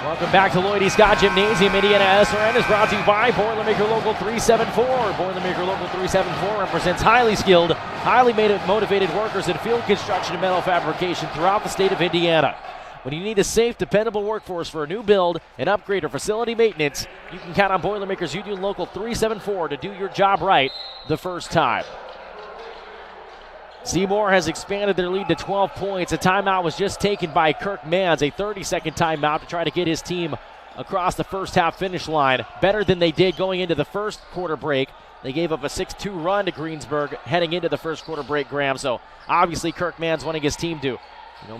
[SPEAKER 4] Welcome back to Lloyd E. Scott Gymnasium. IndianaSRN is brought to you by Boilermaker Local 374. Boilermaker Local 374 represents highly skilled, highly motivated workers in field construction and metal fabrication throughout the state of Indiana. When you need a safe, dependable workforce for a new build, an upgrade, or facility maintenance, you can count on Boilermakers Union Local 374 to do your job right the first time. Seymour has expanded their lead to 12 points. A timeout was just taken by Kirk Manns, a 30-second timeout to try to get his team across the first half finish line, better than they did going into the first quarter break. They gave up a 6-2 run to Greensburg heading into the first quarter break, Graham. So obviously Kirk Mann's wanting his team to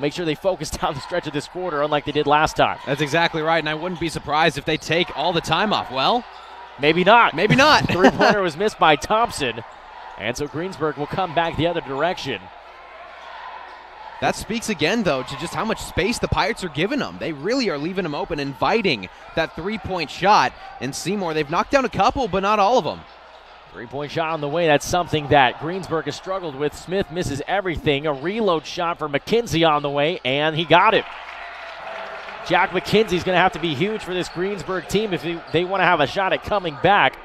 [SPEAKER 4] make sure they focus down the stretch of this quarter unlike they did last time.
[SPEAKER 5] That's exactly right, and I wouldn't be surprised if they take all the time off. Well,
[SPEAKER 4] maybe not.
[SPEAKER 5] Maybe not.
[SPEAKER 4] Three-pointer was missed by Thompson, and so Greensburg will come back the other direction.
[SPEAKER 5] That speaks again, though, to just how much space the Pirates are giving them. They really are leaving them open, inviting that three-point shot. And Seymour, they've knocked down a couple, but not all of them.
[SPEAKER 4] Three-point shot on the way. That's something that Greensburg has struggled with. Smith misses everything. A reload shot for McKenzie on the way, and he got it. Jack McKenzie's going to have to be huge for this Greensburg team if they want to have a shot at coming back.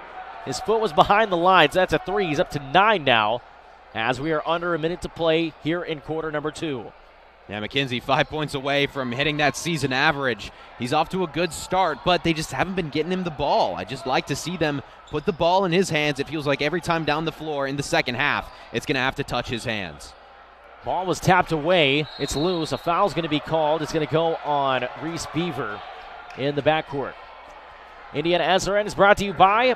[SPEAKER 4] His foot was behind the line, so that's a three. He's up to 9 now as we are under a minute to play here in quarter number 2.
[SPEAKER 5] Yeah, McKenzie 5 points away from hitting that season average. He's off to a good start, but they just haven't been getting him the ball. I just like to see them put the ball in his hands. It feels like every time down the floor in the second half, it's going to have to touch his hands.
[SPEAKER 4] Ball was tapped away. It's loose. A foul's going to be called. It's going to go on Reese Beaver in the backcourt. IndianaSRN is brought to you by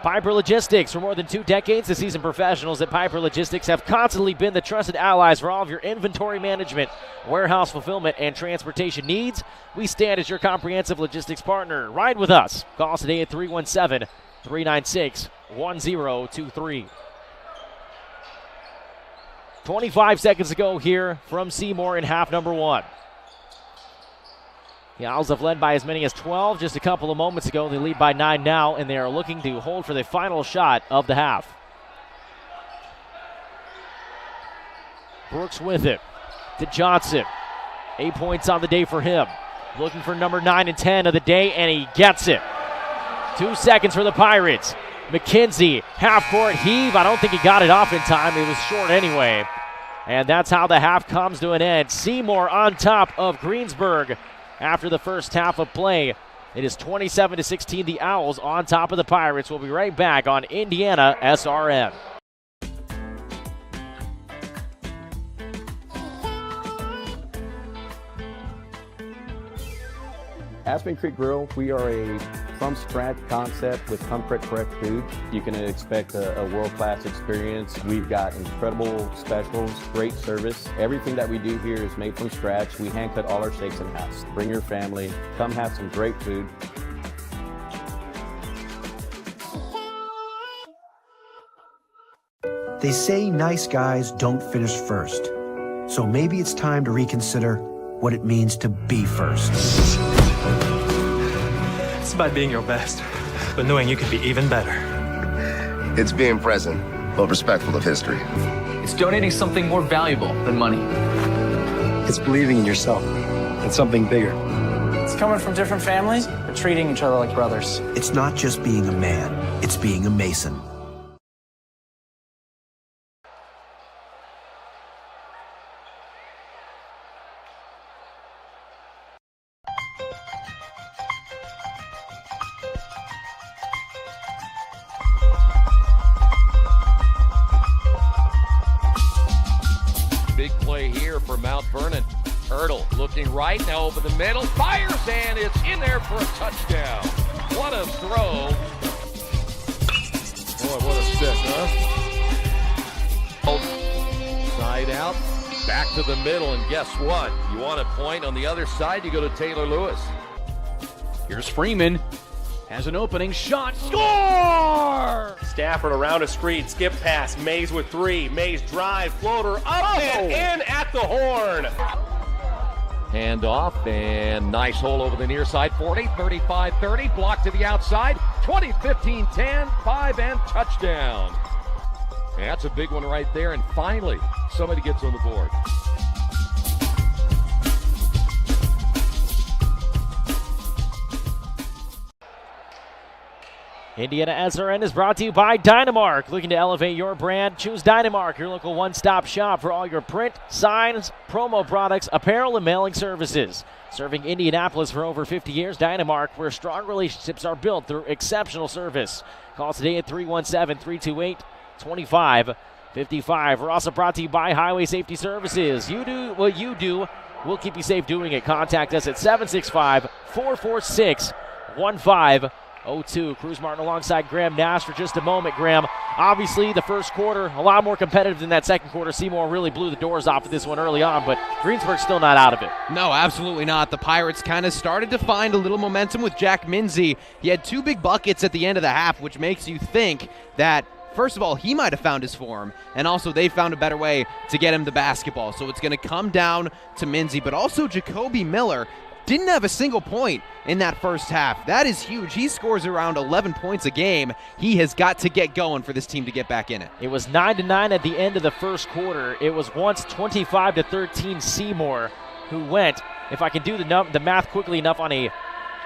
[SPEAKER 4] Piper Logistics. For more than 2 decades, the seasoned professionals at Piper Logistics have constantly been the trusted allies for all of your inventory management, warehouse fulfillment, and transportation needs. We stand as your comprehensive logistics partner. Ride with us. Call us today at 317-396-1023. 25 seconds to go here from Seymour in half number 1. The Owls have led by as many as 12 just a couple of moments ago. They lead by 9 now, and they are looking to hold for the final shot of the half. Brooks with it to Johnson. 8 points on the day for him. Looking for number 9 and 10 of the day, and he gets it. 2 seconds for the Pirates. McKenzie, half-court heave. I don't think he got it off in time. It was short anyway. And that's how the half comes to an end. Seymour on top of Greensburg. After the first half of play, it is 27-16, the Owls on top of the Pirates. We'll be right back on IndianaSRN.
[SPEAKER 20] Aspen Creek Grill, we are a from-scratch concept with comfort fresh food. You can expect a world-class experience. We've got incredible specials, great service. Everything that we do here is made from scratch. We hand-cut all our steaks in-house. Bring your family. Come have some great food.
[SPEAKER 21] They say nice guys don't finish first. So maybe it's time to reconsider what it means to be first.
[SPEAKER 22] It's about being your best, but knowing you could be even better.
[SPEAKER 23] It's being present, but respectful of history.
[SPEAKER 24] It's donating something more valuable than money.
[SPEAKER 21] It's believing in yourself and something bigger.
[SPEAKER 25] It's coming from different families, but treating each other like brothers.
[SPEAKER 21] It's not just being a man, it's being a Mason.
[SPEAKER 8] Big play here for Mount Vernon. Hurdle looking right, now over the middle, fires, and it's in there for a touchdown. What a throw. Boy, what a stick, huh? Side out, back to the middle, and guess what? You want a point on the other side, you go to Taylor Lewis.
[SPEAKER 26] Here's Freeman. Has an opening shot. Score!
[SPEAKER 27] Stafford around a screen. Skip pass. Mays with 3. Mays drive. Floater up and in at the horn.
[SPEAKER 8] Hand off, and nice hole over the near side. 40, 35, 30. Block to the outside. 20, 15, 10, 5, and touchdown. And that's a big one right there. And finally, somebody gets on the board.
[SPEAKER 4] IndianaSRN is brought to you by Dynamark. Looking to elevate your brand? Choose Dynamark, your local one-stop shop for all your print, signs, promo products, apparel, and mailing services. Serving Indianapolis for over 50 years, Dynamark, where strong relationships are built through exceptional service. Call today at 317-328-2555. We're also brought to you by Highway Safety Services. You do what you do, we'll keep you safe doing it. Contact us at 765-446 1-5-0-2. Cruz Martin alongside Graham Nash for just a moment. Graham, obviously the first quarter, a lot more competitive than that second quarter. Seymour really blew the doors off of this one early on, but Greensburg's still not out of it.
[SPEAKER 5] No, absolutely not. The Pirates kind of started to find a little momentum with Jack Minzy. He had 2 big buckets at the end of the half, which makes you think that, first of all, he might have found his form, and also they found a better way to get him the basketball. So it's going to come down to Minzy, but also Jacoby Miller didn't have a single point in that first half. That is huge. He scores around 11 points a game. He has got to get going for this team to get back in it.
[SPEAKER 4] It was 9-9 at the end of the first quarter. It was once 25-13 Seymour who went, if I can do the math quickly enough, on a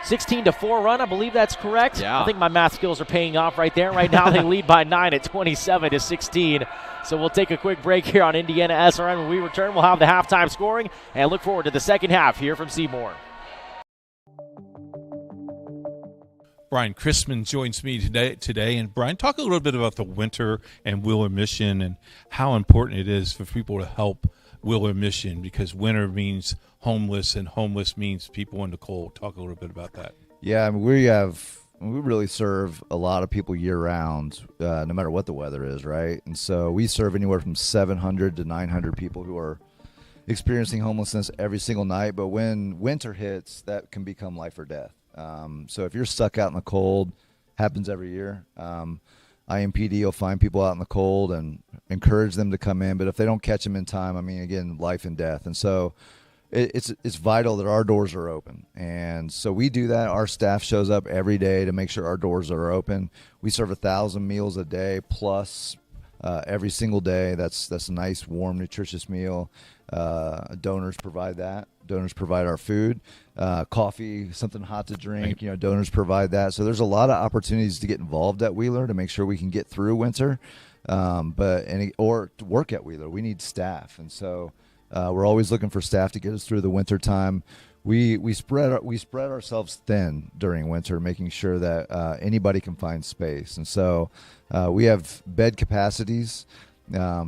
[SPEAKER 4] 16-4 run. I believe that's correct.
[SPEAKER 5] Yeah.
[SPEAKER 4] I think my math skills are paying off right there. Right now they lead by 9 at 27-16. So we'll take a quick break here on Indiana SRN. When we return, we'll have the halftime scoring and look forward to the second half here from Seymour.
[SPEAKER 1] Brian Chrisman joins me today. And Brian, talk a little bit about the winter and Wheeler Mission and how important it is for people to help Wheeler Mission, because winter means homeless and homeless means people in the cold. Talk a little bit about that.
[SPEAKER 2] Yeah, I mean, we really serve a lot of people year round, no matter what the weather is, right? And so we serve anywhere from 700 to 900 people who are experiencing homelessness every single night. But when winter hits, that can become life or death. So if you're stuck out in the cold, happens every year. IMPD will find people out in the cold and encourage them to come in. But if they don't catch them in time, I mean, again, life and death. And so it's vital that our doors are open. And so we do that. Our staff shows up every day to make sure our doors are open. We serve 1,000 meals a day plus every single day. That's a nice, warm, nutritious meal. Donors provide that. Donors provide our food, coffee, something hot to drink. You know, donors provide that. So there's a lot of opportunities to get involved at Wheeler to make sure we can get through winter, or to work at Wheeler. We need staff, and so we're always looking for staff to get us through the winter time. We spread ourselves thin during winter, making sure that anybody can find space, and so we have bed capacities.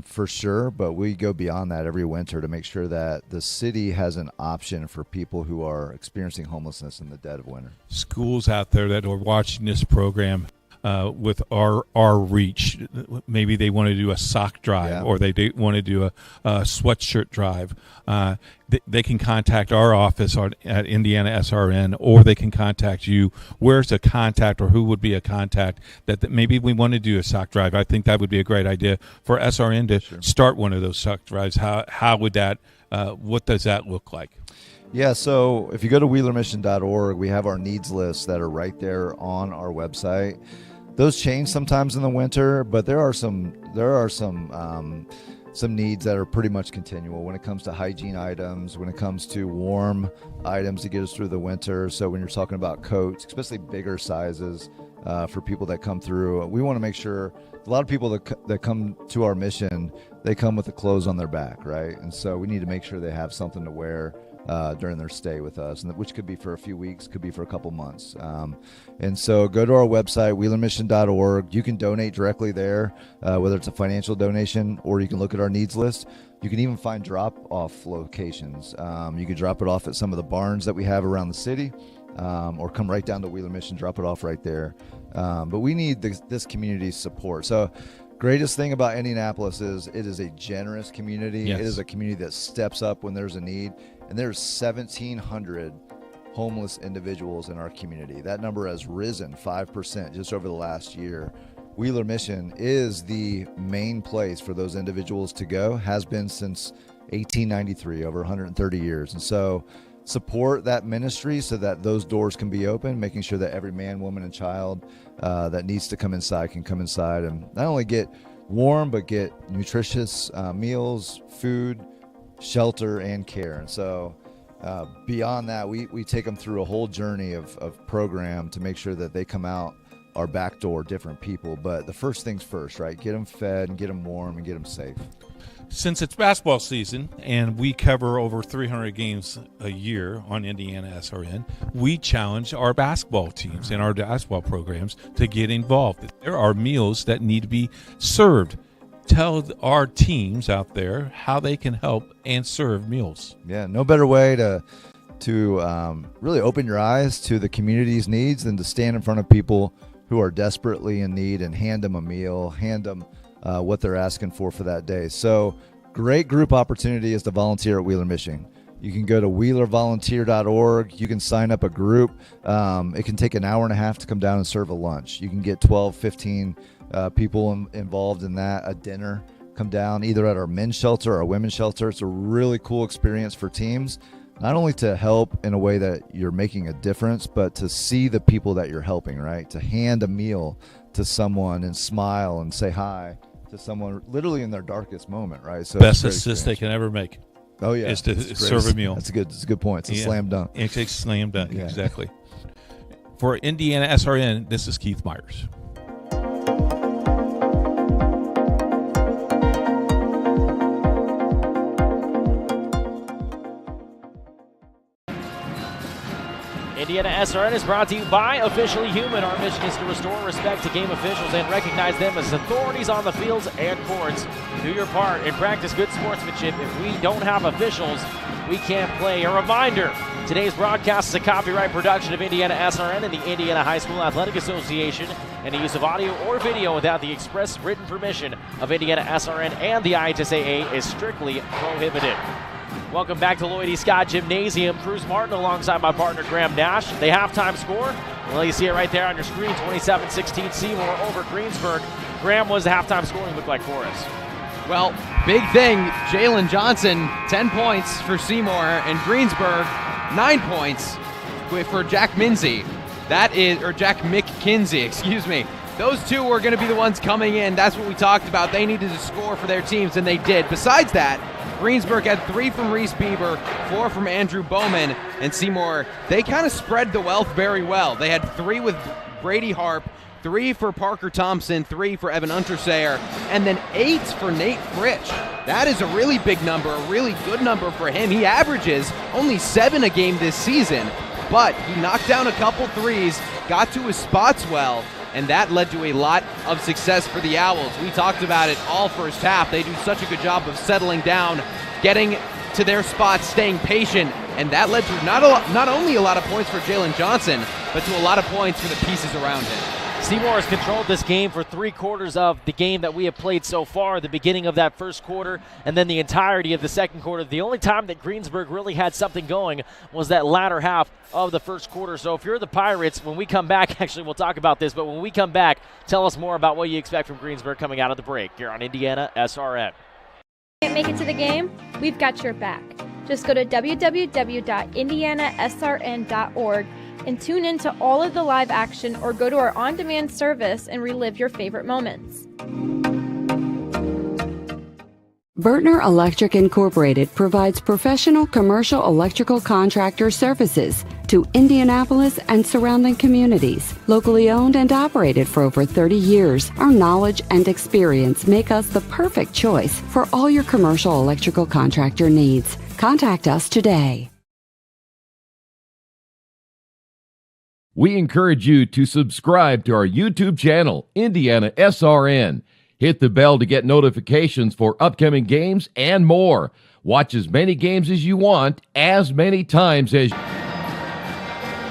[SPEAKER 2] For sure, but we go beyond that every winter to make sure that the city has an option for people who are experiencing homelessness in the dead of winter.
[SPEAKER 1] Schools out there that are watching this program with our reach, maybe they want to do a sock drive, or they want to do a sweatshirt drive. They can contact our office at IndianaSRN, or they can contact you. Where's a contact, or who would be a contact that maybe we want to do a sock drive? I think that would be a great idea for SRN to start one of those sock drives. How would that? What does that look like?
[SPEAKER 2] Yeah, so if you go to wheelermission.org, we have our needs lists that are right there on our website. Those change sometimes in the winter, but there are some needs that are pretty much continual when it comes to hygiene items, when it comes to warm items to get us through the winter. So when you're talking about coats, especially bigger sizes for people that come through, we want to make sure a lot of people that come to our mission, they come with the clothes on their back, right? And so we need to make sure they have something to wear during their stay with us, and which could be for a few weeks, could be for a couple months. And so go to our website, wheelermission.org. You can donate directly there, whether it's a financial donation or you can look at our needs list. You can even find drop-off locations. You can drop it off at some of the barns that we have around the city, or come right down to Wheeler Mission, drop it off right there. But we need this community's support. So greatest thing about Indianapolis is it is a generous community.
[SPEAKER 1] Yes.
[SPEAKER 2] It is a community that steps up when there's a need. And there's 1,700 homeless individuals in our community. That number has risen 5% just over the last year. Wheeler Mission is the main place for those individuals to go, has been since 1893, over 130 years. And so support that ministry so that those doors can be open, making sure that every man, woman, and child that needs to come inside can come inside and not only get warm, but get nutritious meals, food, shelter, and care. And so beyond that, we take them through a whole journey of program to make sure that they come out our back door different people. But the first things first, right? Get them fed and get them warm and get them safe.
[SPEAKER 1] Since it's basketball season and we cover over 300 games a year on IndianaSRN, we challenge our basketball teams and our basketball programs to get involved. There are meals that need to be served. Tell our teams out there how they can help and serve meals.
[SPEAKER 2] Yeah, no better way to to really open your eyes to the community's needs and to stand in front of people who are desperately in need and hand them a meal, hand them what they're asking for that day. So great group opportunity is to volunteer at Wheeler, Michigan. You can go to wheelervolunteer.org. You can sign up a group. It can take an hour and a half to come down and serve a lunch. You can get 12, 15 people involved in that, a dinner. Come down either at our men's shelter or our women's shelter. It's a really cool experience for teams, not only to help in a way that you're making a difference, but to see the people that you're helping, right? To hand a meal to someone and smile and say hi to someone literally in their darkest moment, right? So
[SPEAKER 6] best assist they can ever make.
[SPEAKER 2] Oh yeah,
[SPEAKER 6] is to serve a meal.
[SPEAKER 2] That's a good point. It's a slam dunk.
[SPEAKER 6] It's a slam dunk, exactly. For Indiana SRN, this is Keith Myers.
[SPEAKER 4] IndianaSRN is brought to you by Officially Human. Our mission is to restore respect to game officials and recognize them as authorities on the fields and courts. Do your part and practice good sportsmanship. If we don't have officials, we can't play. A reminder, today's broadcast is a copyright production of IndianaSRN and the Indiana High School Athletic Association, and the use of audio or video without the express written permission of IndianaSRN and the IHSAA is strictly prohibited. Welcome back to Lloyd E. Scott Gymnasium. Cruz Martin alongside my partner Graham Nash. The halftime score, well, you see it right there on your screen, 27-16 Seymour over Greensburg. Graham, what does the halftime scoring look like for us?
[SPEAKER 5] Well, big thing, Jalen Johnson, 10 points for Seymour, and Greensburg, 9 points for Jack Minzy. Jack McKinsey, excuse me. Those two were going to be the ones coming in. That's what we talked about. They needed to score for their teams, and they did. Besides that, Greensburg had 3 from Reese Bieber, 4 from Andrew Bowman, and Seymour, they kind of spread the wealth very well. They had 3 with Brady Harp, 3 for Parker Thompson, 3 for Evan Untersayer, and then 8 for Nate Fritsch. That is a really big number, a really good number for him. He averages only 7 a game this season, but he knocked down a couple threes, got to his spots well, and that led to a lot of success for the Owls. We talked about it all first half. They do such a good job of settling down, getting to their spots, staying patient, and that led to not only a lot of points for Jalen Johnson, but to a lot of points for the pieces around him.
[SPEAKER 4] Seymour has controlled this game for 3 quarters of the game that we have played so far, the beginning of that first quarter and then the entirety of the second quarter. The only time that Greensburg really had something going was that latter half of the first quarter. So if you're the Pirates, when we come back, actually we'll talk about this, but when we come back, tell us more about what you expect from Greensburg coming out of the break here on IndianaSRN.
[SPEAKER 7] Can't make it to the game? We've got your back. Just go to www.indianasrn.org and tune in to all of the live action, or go to our on-demand service and relive your favorite moments.
[SPEAKER 9] Bertner Electric Incorporated provides professional commercial electrical contractor services to Indianapolis and surrounding communities. Locally owned and operated for over 30 years, our knowledge and experience make us the perfect choice for all your commercial electrical contractor needs. Contact us today.
[SPEAKER 8] We encourage you to subscribe to our YouTube channel, IndianaSRN. Hit the bell to get notifications for upcoming games and more. Watch as many games as you want, as many times as you...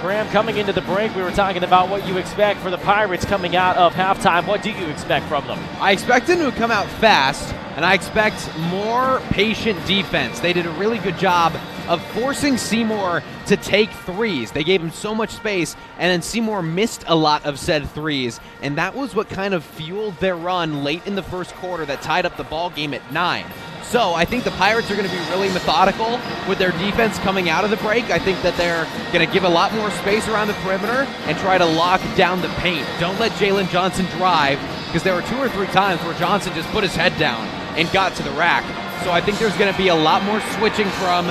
[SPEAKER 4] Graham, coming into the break, we were talking about what you expect for the Pirates coming out of halftime. What do you expect from them?
[SPEAKER 5] I expect them to come out fast, and I expect more patient defense. They did a really good job of forcing Seymour to take threes. They gave him so much space, and then Seymour missed a lot of said threes, and that was what kind of fueled their run late in the first quarter that tied up the ball game at 9. So I think the Pirates are going to be really methodical with their defense coming out of the break. I think that they're going to give a lot more space around the perimeter and try to lock down the paint. Don't let Jalen Johnson drive, because there were 2 or 3 times where Johnson just put his head down and got to the rack. So I think there's going to be a lot more switching from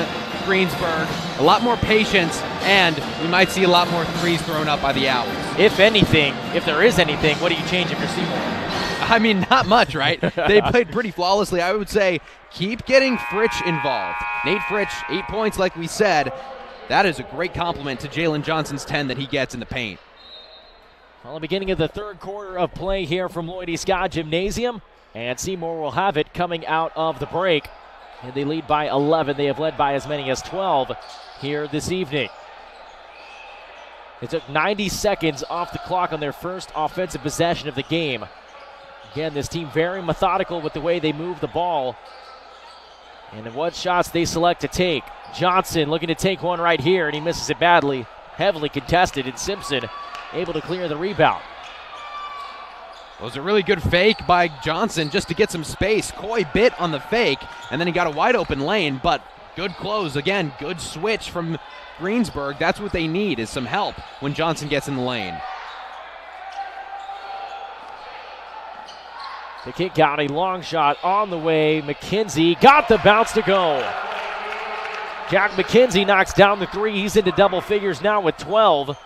[SPEAKER 5] Greensburg, a lot more patience, and we might see a lot more threes thrown up by the Owls.
[SPEAKER 4] If anything, if there is anything, what do you change if you're Seymour?
[SPEAKER 5] I mean, not much, right? They played pretty flawlessly. I would say keep getting Fritsch involved. Nate Fritsch, 8 points like we said. That is a great compliment to Jalen Johnson's 10 that he gets in the paint.
[SPEAKER 4] Well, the beginning of the third quarter of play here from Lloyd E. Scott Gymnasium, and Seymour will have it coming out of the break. And they lead by 11. They have led by as many as 12 here this evening. They took 90 seconds off the clock on their first offensive possession of the game. Again, this team very methodical with the way they move the ball and what shots they select to take. Johnson looking to take one right here, and he misses it badly. Heavily contested, and Simpson able to clear the rebound.
[SPEAKER 5] It was a really good fake by Johnson just to get some space. Coy bit on the fake, and then he got a wide open lane, but good close. Again, good switch from Greensburg. That's what they need, is some help when Johnson gets in the lane.
[SPEAKER 4] The kick out, a long shot on the way. McKenzie got the bounce to go. Jack McKenzie knocks down the three. He's into double figures now with 12.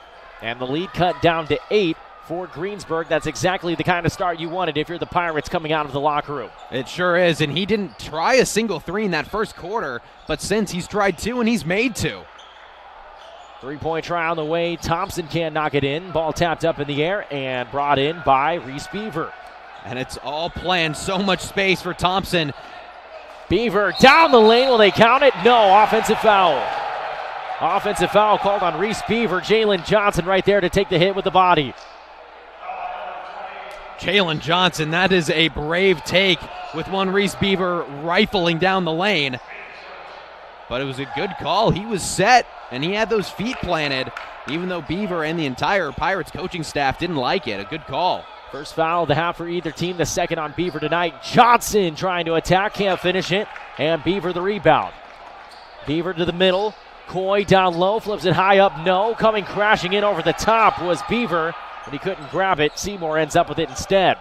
[SPEAKER 4] And the lead cut down to 8 for Greensburg. That's exactly the kind of start you wanted if you're the Pirates coming out of the locker room.
[SPEAKER 5] It sure is, and he didn't try a single three in that first quarter, but since he's tried 2 and he's made 2.
[SPEAKER 4] Three-point try on the way. Thompson can't knock it in. Ball tapped up in the air and brought in by Reese Beaver.
[SPEAKER 5] And it's all planned. So much space for Thompson.
[SPEAKER 4] Beaver down the lane. Will they count it? No. Offensive foul. Offensive foul called on Reese Beaver. Jalen Johnson right there to take the hit with the body.
[SPEAKER 5] Jalen Johnson, that is a brave take with one Reese Beaver rifling down the lane. But it was a good call. He was set, and he had those feet planted, even though Beaver and the entire Pirates coaching staff didn't like it. A good call.
[SPEAKER 4] First foul of the half for either team, the second on Beaver tonight. Johnson trying to attack, can't finish it, and Beaver the rebound. Beaver to the middle, Coy down low, flips it high up, no. Coming crashing in over the top was Beaver, but he couldn't grab it. Seymour ends up with it instead.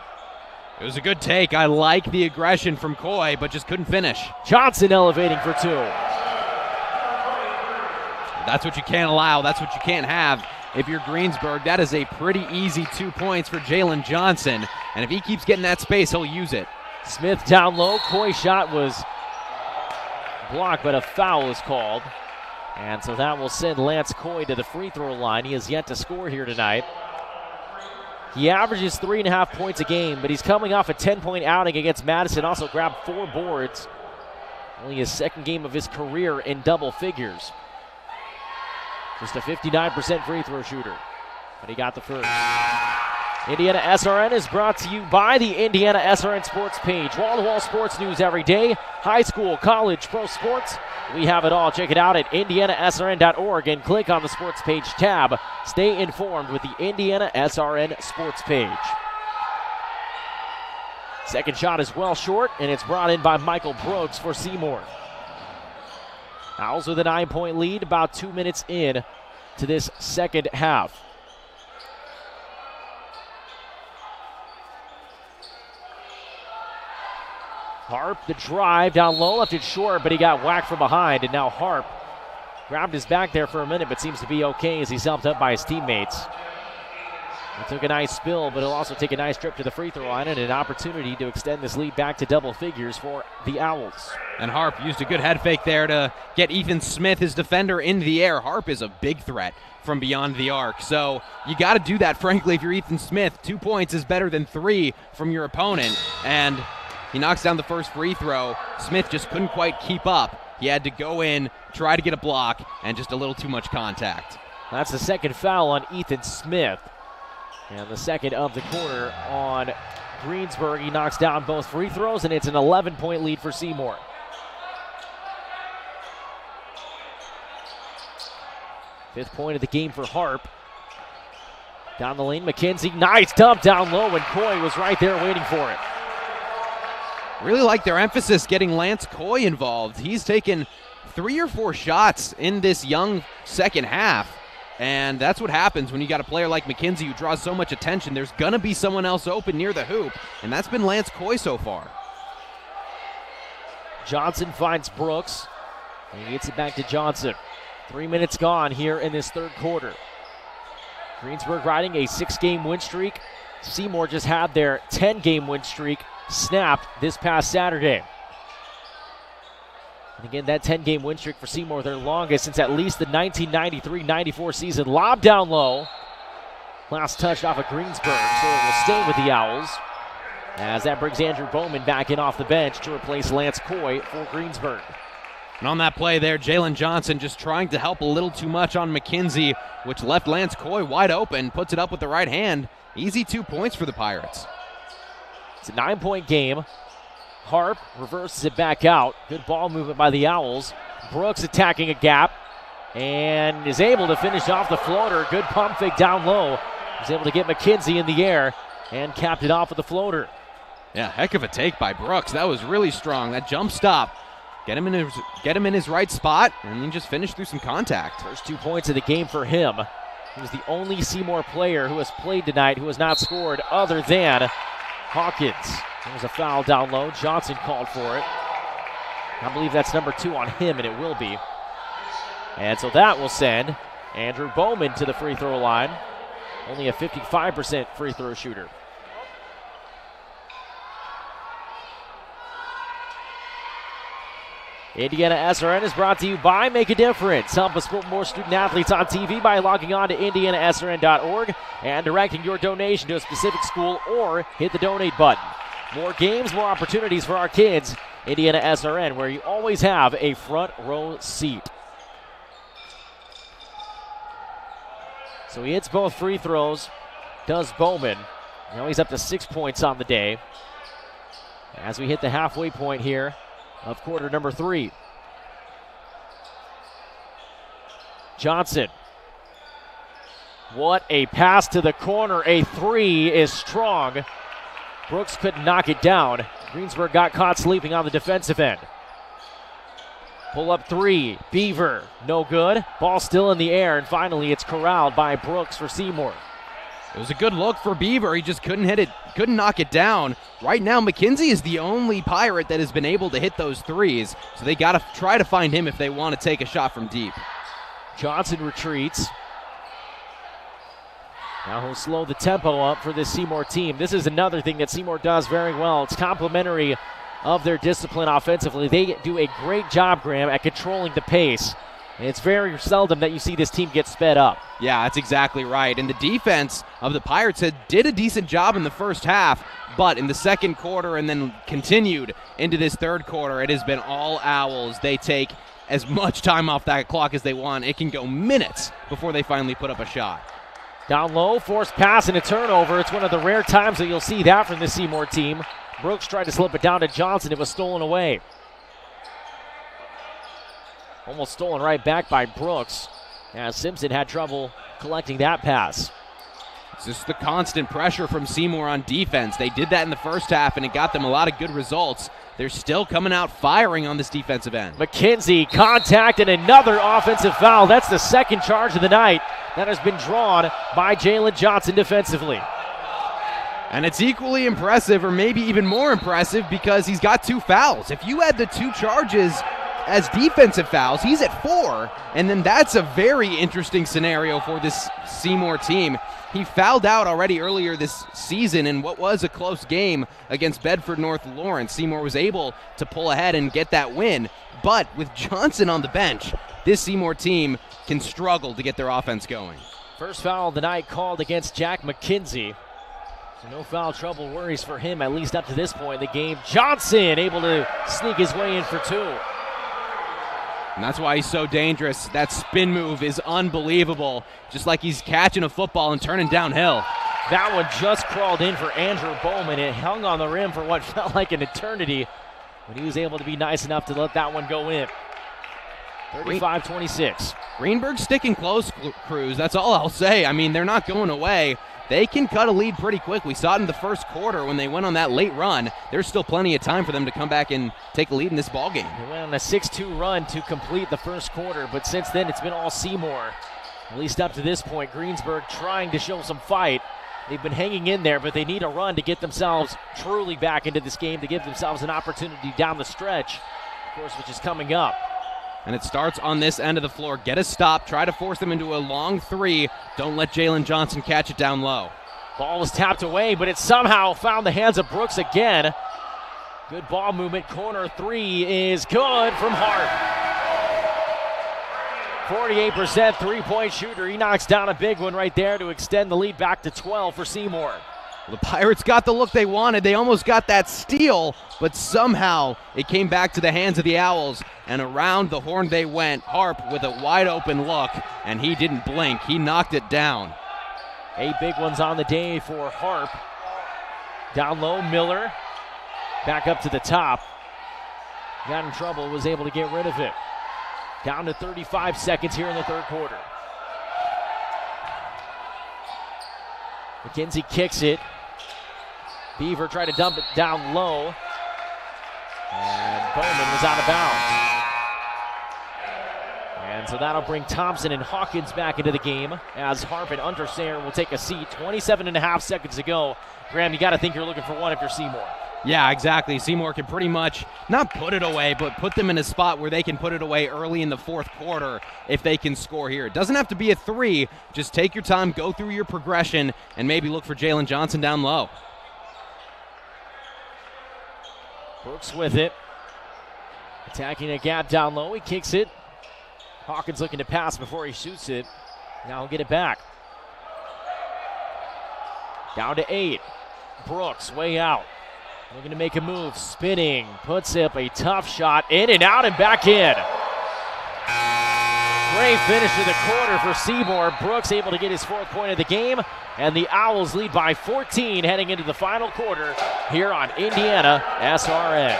[SPEAKER 5] It was a good take. I like the aggression from Coy, but just couldn't finish.
[SPEAKER 4] Johnson elevating for 2.
[SPEAKER 5] That's what you can't allow. That's what you can't have. If you're Greensburg, that is a pretty easy 2 points for Jalen Johnson. And if he keeps getting that space, he'll use it.
[SPEAKER 4] Smith down low. Coy's shot was blocked, but a foul is called. And so that will send Lance Coy to the free throw line. He has yet to score here tonight. He averages 3.5 points a game, but he's coming off a 10-point outing against Madison. Also grabbed 4 boards. Only his second game of his career in double figures. Just a 59% free throw shooter, but he got the first. IndianaSRN is brought to you by the IndianaSRN Sports page. Wall-to-wall sports news every day. High school, college, pro sports. We have it all. Check it out at IndianaSRN.org and click on the sports page tab. Stay informed with the IndianaSRN Sports page. Second shot is well short, and it's brought in by Michael Brooks for Seymour. Owls with a 9-point lead, about 2 minutes in to this second half. Harp, the drive down low, left it short, but he got whacked from behind, and now Harp grabbed his back there for a minute, but seems to be okay as he's helped up by his teammates. He took a nice spill, but he'll also take a nice trip to the free throw line and an opportunity to extend this lead back to double figures for the Owls.
[SPEAKER 5] And Harp used a good head fake there to get Ethan Smith, his defender, in the air. Harp is a big threat from beyond the arc. So you got to do that, frankly, if you're Ethan Smith. 2 points is better than 3 from your opponent. And he knocks down the first free throw. Smith just couldn't quite keep up. He had to go in, try to get a block, and just a little too much contact.
[SPEAKER 4] That's the second foul on Ethan Smith. And the second of the quarter on Greensburg. He knocks down both free throws, and it's an 11-point lead for Seymour. Fifth point of the game for Harp. Down the lane, McKenzie. Nice dump down low, and Coy was right there waiting for it.
[SPEAKER 5] Really like their emphasis getting Lance Coy involved. He's taken 3 or 4 shots in this young second half. And that's what happens when you got a player like McKenzie who draws so much attention. There's going to be someone else open near the hoop, and that's been Lance Coy so far.
[SPEAKER 4] Johnson finds Brooks, and he gets it back to Johnson. 3 minutes gone here in this third quarter. Greensburg riding a 6-game win streak. Seymour just had their 10-game win streak snapped this past Saturday. And again, that 10-game win streak for Seymour, their longest since at least the 1993-94 season. Lob down low. Last touched off of Greensburg, so it will stay with the Owls. As that brings Andrew Bowman back in off the bench to replace Lance Coy for Greensburg.
[SPEAKER 5] And on that play there, Jalen Johnson just trying to help a little too much on McKenzie, which left Lance Coy wide open, puts it up with the right hand. Easy 2 points for the Pirates.
[SPEAKER 4] It's a 9-point game. Harp reverses it back out. Good ball movement by the Owls. Brooks attacking a gap and is able to finish off the floater. Good pump fake down low. He's able to get McKenzie in the air and capped it off with the floater.
[SPEAKER 5] Yeah, heck of a take by Brooks. That was really strong. That jump stop. Get him in his right spot, and then just finish through some contact.
[SPEAKER 4] First 2 points of the game for him. He was the only Seymour player who has played tonight who has not scored other than Hawkins. There was a foul down low. Johnson called for it. I believe that's number 2 on him, and it will be. And so that will send Andrew Bowman to the free throw line. Only a 55% free throw shooter. IndianaSRN is brought to you by Make a Difference. Help us put more student athletes on TV by logging on to IndianaSRN.org and directing your donation to a specific school or hit the donate button. More games, more opportunities for our kids. IndianaSRN, where you always have a front row seat. So he hits both free throws, does Bowman. Now he's up to 6 points on the day. As we hit the halfway point here of quarter number 3. Johnson. What a pass to the corner. A 3 is strong. Brooks couldn't knock it down. Greensburg got caught sleeping on the defensive end. Pull up 3. Beaver. No good. Ball still in the air, and finally it's corralled by Brooks for Seymour.
[SPEAKER 5] It was a good look for Beaver. He just couldn't hit it, couldn't knock it down. Right now, McKenzie is the only Pirate that has been able to hit those threes, so they got to try to find him if they want to take a shot from deep.
[SPEAKER 4] Johnson retreats. Now he'll slow the tempo up for this Seymour team. This is another thing that Seymour does very well. It's complementary of their discipline offensively. They do a great job, Graham, at controlling the pace. And it's very seldom that you see this team get sped up.
[SPEAKER 5] Yeah, that's exactly right. And the defense of the Pirates did a decent job in the first half, but in the second quarter and then continued into this third quarter, it has been all Owls. They take as much time off that clock as they want. It can go minutes before they finally put up a shot.
[SPEAKER 4] Down low, forced pass and a turnover. It's one of the rare times that you'll see that from the Seymour team. Brooks tried to slip it down to Johnson. It was stolen away. Almost stolen right back by Brooks, as Simpson had trouble collecting that pass.
[SPEAKER 5] It's just the constant pressure from Seymour on defense. They did that in the first half, and it got them a lot of good results. They're still coming out firing on this defensive end.
[SPEAKER 4] McKenzie, contact, and another offensive foul. That's the second charge of the night that has been drawn by Jalen Johnson defensively.
[SPEAKER 5] And it's equally impressive, or maybe even more impressive, because he's got 2 fouls. If you add the 2 charges as defensive fouls, he's at 4, and then that's a very interesting scenario for this Seymour team. He fouled out already earlier this season in what was a close game against Bedford North Lawrence. Seymour was able to pull ahead and get that win, but with Johnson on the bench, this Seymour team can struggle to get their offense going.
[SPEAKER 4] First foul of the night called against Jack McKenzie. So no foul trouble worries for him, at least up to this point in the game. Johnson able to sneak his way in for 2.
[SPEAKER 5] And that's why he's so dangerous. That spin move is unbelievable. Just like he's catching a football and turning downhill.
[SPEAKER 4] That one just crawled in for Andrew Bowman. It hung on the rim for what felt like an eternity, but he was able to be nice enough to let that one go in. 35-26.
[SPEAKER 5] Greenberg's sticking close, Cruz. That's all I'll say. I mean, they're not going away. They can cut a lead pretty quick. We saw it in the first quarter when they went on that late run. There's still plenty of time for them to come back and take a lead in this ballgame.
[SPEAKER 4] They went on a 6-2 run to complete the first quarter, but since then it's been all Seymour. At least up to this point, Greensburg trying to show some fight. They've been hanging in there, but they need a run to get themselves truly back into this game, to give themselves an opportunity down the stretch, of course, which is coming up.
[SPEAKER 5] And it starts on this end of the floor. Get a stop. Try to force them into a long 3. Don't let Jalen Johnson catch it down low.
[SPEAKER 4] Ball was tapped away, but it somehow found the hands of Brooks again. Good ball movement. Corner 3 is good from Hart. 48% three-point shooter. He knocks down a big one right there to extend the lead back to 12 for Seymour.
[SPEAKER 5] The Pirates got the look they wanted. They almost got that steal, but somehow it came back to the hands of the Owls, and around the horn they went. Harp with a wide open look, and he didn't blink. He knocked it down.
[SPEAKER 4] 8 big ones on the day for Harp. Down low, Miller. Back up to the top. Got in trouble, was able to get rid of it. Down to 35 seconds here in the third quarter. McKenzie kicks it. Beaver tried to dump it down low. And Bowman was out of bounds. And so that'll bring Thompson and Hawkins back into the game as Harp and Undersayer will take a seat. 27.5 seconds to go. Graham, you got to think you're looking for one if you're Seymour.
[SPEAKER 5] Yeah, exactly. Seymour can pretty much not put it away, but put them in a spot where they can put it away early in the fourth quarter if they can score here. It doesn't have to be a 3. Just take your time, go through your progression, and maybe look for Jalen Johnson down low.
[SPEAKER 4] Brooks with it. Attacking a gap down low. He kicks it. Hawkins looking to pass before he shoots it. Now he'll get it back. Down to 8. Brooks way out. Looking to make a move. Spinning. Puts up a tough shot. In and out and back in. Great finish to the quarter for Seymour. Brooks able to get his 4th point of the game. And the Owls lead by 14 heading into the final quarter here on IndianaSRN.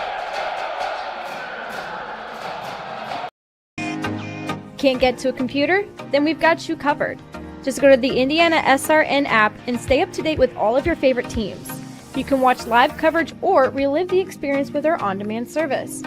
[SPEAKER 7] Can't get to a computer? Then we've got you covered. Just go to the IndianaSRN app and stay up to date with all of your favorite teams. You can watch live coverage or relive the experience with our on-demand service.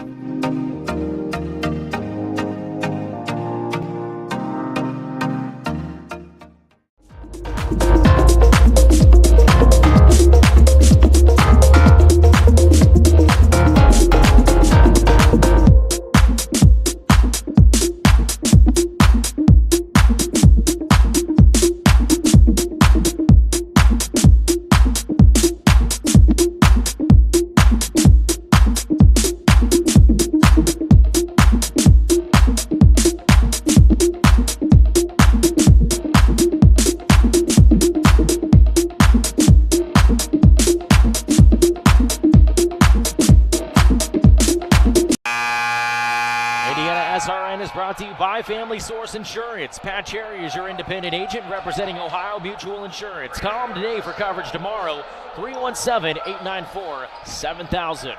[SPEAKER 4] IndianaSRN is brought to you by Family Source Insurance. Pat Cherry is your independent agent representing Ohio Mutual Insurance. Call them today for coverage tomorrow, 317-894-7000.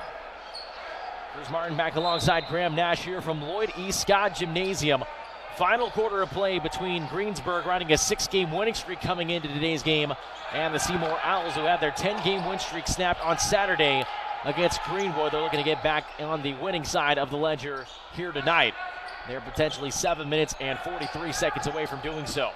[SPEAKER 4] Here's Martin back alongside Graham Nash here from Lloyd E. Scott Gymnasium. Final quarter of play between Greensburg riding a 6-game winning streak coming into today's game and the Seymour Owls, who had their 10-game win streak snapped on Saturday against Greenwood. They're looking to get back on the winning side of the ledger here tonight. They're potentially 7 minutes and 43 seconds away from doing so.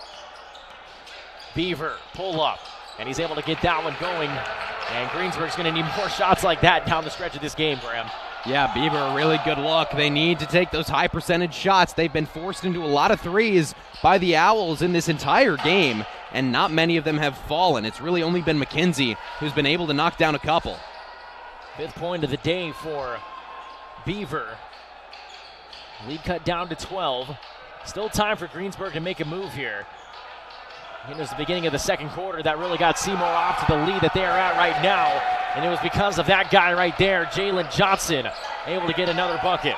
[SPEAKER 4] Beaver, pull up, and he's able to get that one going. And Greensburg's going to need more shots like that down the stretch of this game, Graham.
[SPEAKER 5] Yeah, Beaver, a really good look. They need to take those high percentage shots. They've been forced into a lot of threes by the Owls in this entire game, and not many of them have fallen. It's really only been McKenzie who's been able to knock down a couple.
[SPEAKER 4] 5th point of the day for Beaver. Lead cut down to 12. Still time for Greensburg to make a move here. It was the beginning of the second quarter that really got Seymour off to the lead that they are at right now. And it was because of that guy right there, Jalen Johnson, able to get another bucket.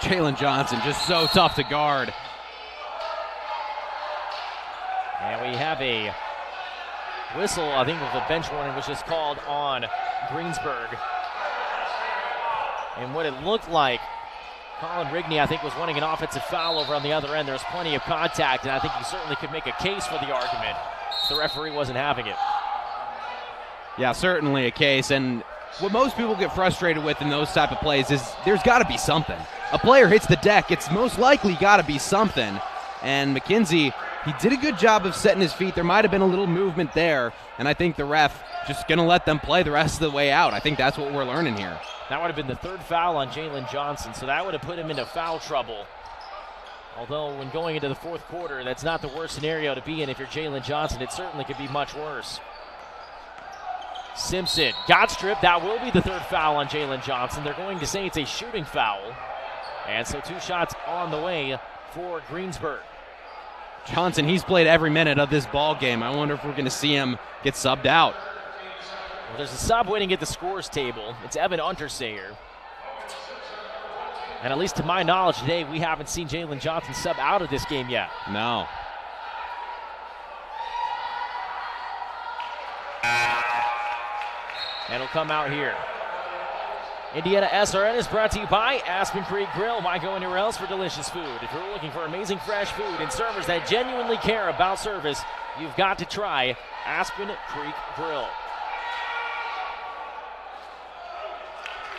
[SPEAKER 5] Jalen Johnson, just so tough to guard.
[SPEAKER 4] And we have a whistle, I think, with a bench warning was just called on Greensburg. And what it looked like, Colin Rigney, I think, was wanting an offensive foul over on the other end. There's plenty of contact, and I think you certainly could make a case for the argument. The referee wasn't having it.
[SPEAKER 5] Yeah, certainly a case. And what most people get frustrated with in those type of plays is there's got to be something. A player hits the deck, it's most likely got to be something. And McKenzie, he did a good job of setting his feet. There might have been a little movement there, and I think the ref just going to let them play the rest of the way out. I think that's what we're learning here.
[SPEAKER 4] That would have been the 3rd foul on Jalen Johnson, so that would have put him into foul trouble. Although when going into the 4th quarter, that's not the worst scenario to be in if you're Jalen Johnson. It certainly could be much worse. Simpson got stripped. That will be the 3rd foul on Jalen Johnson. They're going to say it's a shooting foul. And so 2 shots on the way for Greensburg.
[SPEAKER 5] Johnson, he's played every minute of this ball game. I wonder if we're going to see him get subbed out.
[SPEAKER 4] Well, there's a sub waiting at the scores table. It's Evan Unterseyer. And at least to my knowledge today, we haven't seen Jalen Johnson sub out of this game yet.
[SPEAKER 5] No.
[SPEAKER 4] And he'll come out here. IndianaSRN is brought to you by Aspen Creek Grill. Why go anywhere else for delicious food? If you're looking for amazing fresh food and servers that genuinely care about service, you've got to try Aspen Creek Grill.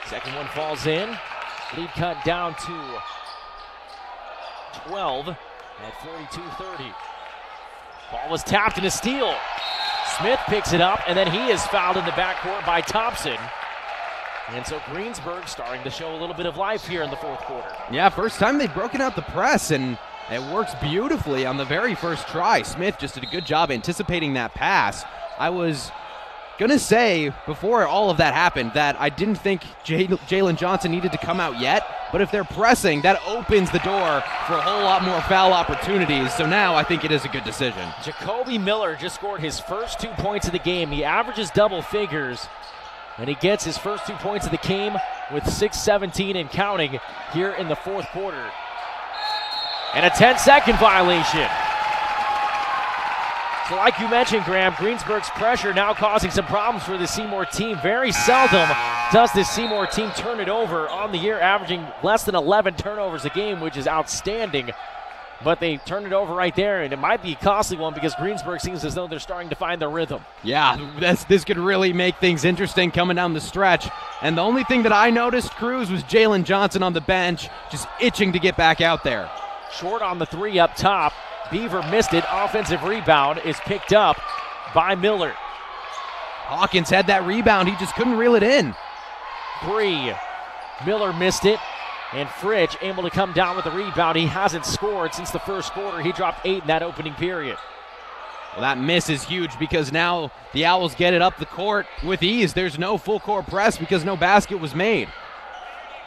[SPEAKER 4] Second one falls in. Lead cut down to 12 at 42-30. Ball was tapped in a steal. Smith picks it up, and then he is fouled in the backcourt by Thompson. And so Greensburg starting to show a little bit of life here in the fourth quarter.
[SPEAKER 5] Yeah, first time they've broken out the press, and it works beautifully on the very first try. Smith just did a good job anticipating that pass. I was going to say before all of that happened that I didn't think Jalen Johnson needed to come out yet, but if they're pressing, that opens the door for a whole lot more foul opportunities. So now I think it is a good decision.
[SPEAKER 4] Jacoby Miller just scored his first 2 points of the game. He averages double figures, and he gets his first 2 points of the game with 6:17 and counting here in the fourth quarter. And a 10-second violation. So like you mentioned, Graham, Greensburg's pressure now causing some problems for the Seymour team. Very seldom does this Seymour team turn it over on the year, averaging less than 11 turnovers a game, which is outstanding. But they turned it over right there, and it might be a costly one because Greensburg seems as though they're starting to find their rhythm.
[SPEAKER 5] Yeah, this could really make things interesting coming down the stretch. And the only thing that I noticed, Cruz, was Jalen Johnson on the bench, just itching to get back out there.
[SPEAKER 4] Short on the three up top. Beaver missed it. Offensive rebound is picked up by Miller.
[SPEAKER 5] Hawkins had that rebound. He just couldn't reel it in.
[SPEAKER 4] 3. Miller missed it. And Fridge able to come down with the rebound. He hasn't scored since the first quarter. He dropped 8 in that opening period.
[SPEAKER 5] Well, that miss is huge because now the Owls get it up the court with ease. There's no full court press because no basket was made.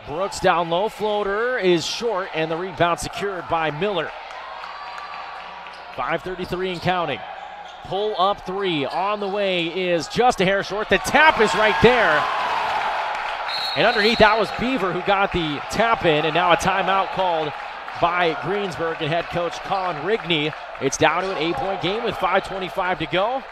[SPEAKER 4] Brooks down low. Floater is short, and the rebound secured by Miller. 5:33 and counting. Pull up 3 on the way is just a hair short. The tap is right there. And underneath that was Beaver who got the tap in, and now a timeout called by Greensburg and head coach Colin Rigney. It's down to an 8-point game with 5:25 to go.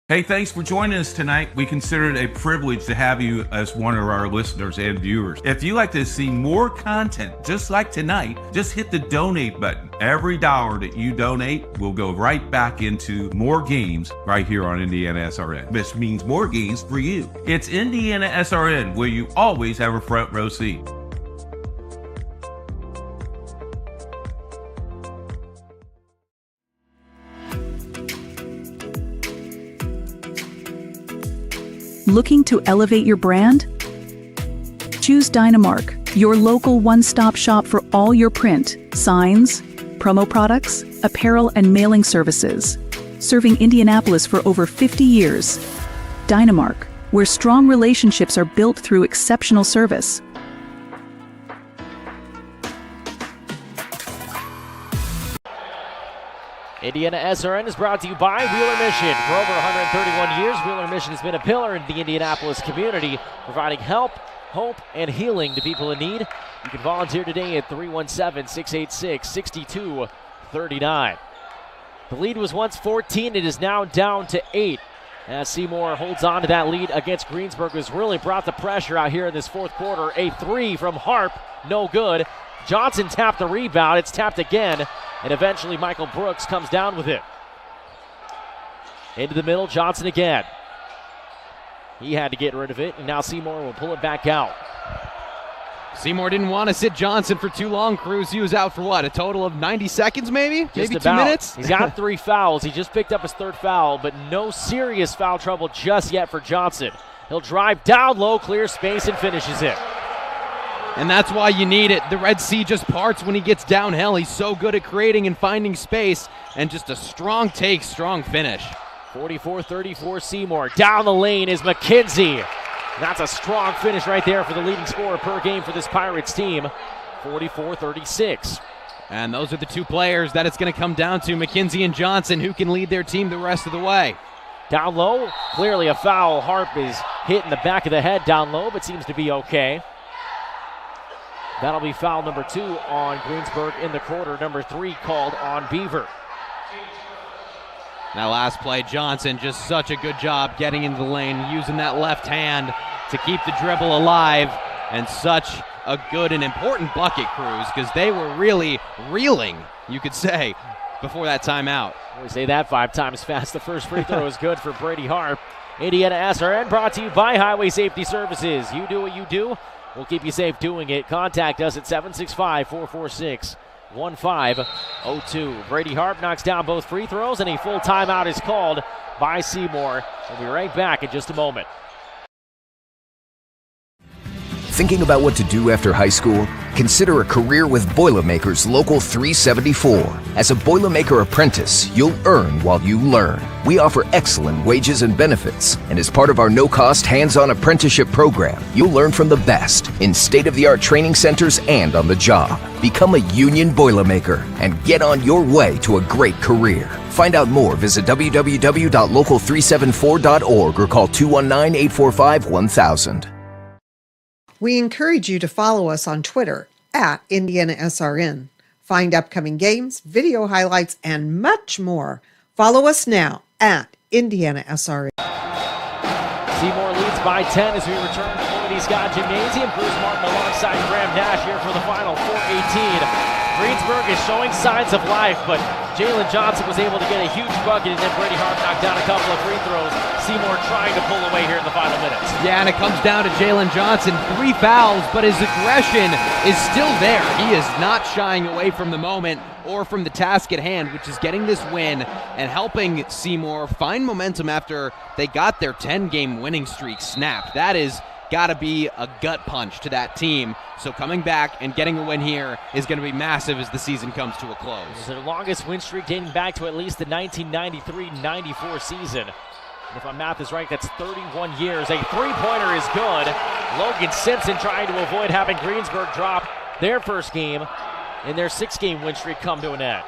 [SPEAKER 1] Hey, thanks for joining us tonight. We consider it a privilege to have you as one of our listeners and viewers. If you'd like to see more content just like tonight, just hit the donate button. Every dollar that you donate will go right back into more games right here on IndianaSRN, which means more games for you. It's IndianaSRN, where you always have a front row seat.
[SPEAKER 19] Looking to elevate your brand? Choose Dynamark, your local one-stop shop for all your print, signs, promo products, apparel, and mailing services. Serving Indianapolis for over 50 years. Dynamark, where strong relationships are built through exceptional service.
[SPEAKER 4] IndianaSRN is brought to you by Wheeler Mission. For over 131 years, Wheeler Mission has been a pillar in the Indianapolis community, providing help, hope, and healing to people in need. You can volunteer today at 317-686-6239. The lead was once 14. It is now down to 8. As Seymour holds on to that lead against Greensburg, who's really brought the pressure out here in this fourth quarter. A 3 from Harp, no good. Johnson tapped the rebound. It's tapped again. And eventually Michael Brooks comes down with it. Into the middle, Johnson again. He had to get rid of it, and now Seymour will pull it back out.
[SPEAKER 5] Seymour didn't want to sit Johnson for too long, Cruz. He was out for what, a total of 90 seconds maybe?
[SPEAKER 4] Just
[SPEAKER 5] maybe
[SPEAKER 4] about.
[SPEAKER 5] 2 minutes?
[SPEAKER 4] He's got 3 fouls. He just picked up his 3rd foul, but no serious foul trouble just yet for Johnson. He'll drive down low, clear space, and finishes it.
[SPEAKER 5] And that's why you need it. The Red Sea just parts when he gets downhill. He's so good at creating and finding space, and just a strong take, strong finish.
[SPEAKER 4] 44-34 Seymour. Down the lane is McKenzie. That's a strong finish right there for the leading scorer per game for this Pirates team. 44-36.
[SPEAKER 5] And those are the 2 players that it's going to come down to, McKenzie and Johnson, who can lead their team the rest of the way.
[SPEAKER 4] Down low, clearly a foul. Harp is hit in the back of the head down low, but seems to be okay. That'll be foul number 2 on Greensburg in the quarter. Number 3 called on Beaver.
[SPEAKER 5] That last play, Johnson, just such a good job getting into the lane, using that left hand to keep the dribble alive, and such a good and important bucket, Cruz, because they were really reeling, you could say, before that timeout.
[SPEAKER 4] We say that 5 times fast. The first free throw is good for Brady Harp. IndianaSRN brought to you by Highway Safety Services. You do what you do, we'll keep you safe doing it. Contact us at 765-446-1502. Brady Harp knocks down both free throws, and a full timeout is called by Seymour. We'll be right back in just a moment.
[SPEAKER 3] Thinking about what to do after high school? Consider a career with Boilermakers Local 374. As a Boilermaker apprentice, you'll earn while you learn. We offer excellent wages and benefits, and as part of our no-cost hands-on apprenticeship program, you'll learn from the best in state-of-the-art training centers and on the job. Become a union Boilermaker and get on your way to a great career. Find out more, visit www.local374.org or call 219-845-1000.
[SPEAKER 10] We encourage you to follow us on Twitter at IndianaSRN. Find upcoming games, video highlights, and much more. Follow us now at IndianaSRN.
[SPEAKER 4] Seymour leads by 10 as we return to Lloyd Scott Gymnasium. Bruce Martin alongside Graham Nash here for the final 4:18. Greensburg is showing signs of life, but Jalen Johnson was able to get a huge bucket, and then Brady Harp knocked down a couple of free throws. Seymour trying to pull away here in the final minutes.
[SPEAKER 5] Yeah, and it comes down to Jalen Johnson. 3 fouls, but his aggression is still there. He is not shying away from the moment or from the task at hand, which is getting this win and helping Seymour find momentum after they got their 10-game winning streak snapped. That is got to be a gut punch to that team. So coming back and getting a win here is going to be massive as the season comes to a close.
[SPEAKER 4] It's their longest win streak dating back to at least the 1993-94 season. And if my math is right, that's 31 years. A three-pointer is good. Logan Simpson trying to avoid having Greensburg drop their first game and their 6-game win streak come to an end.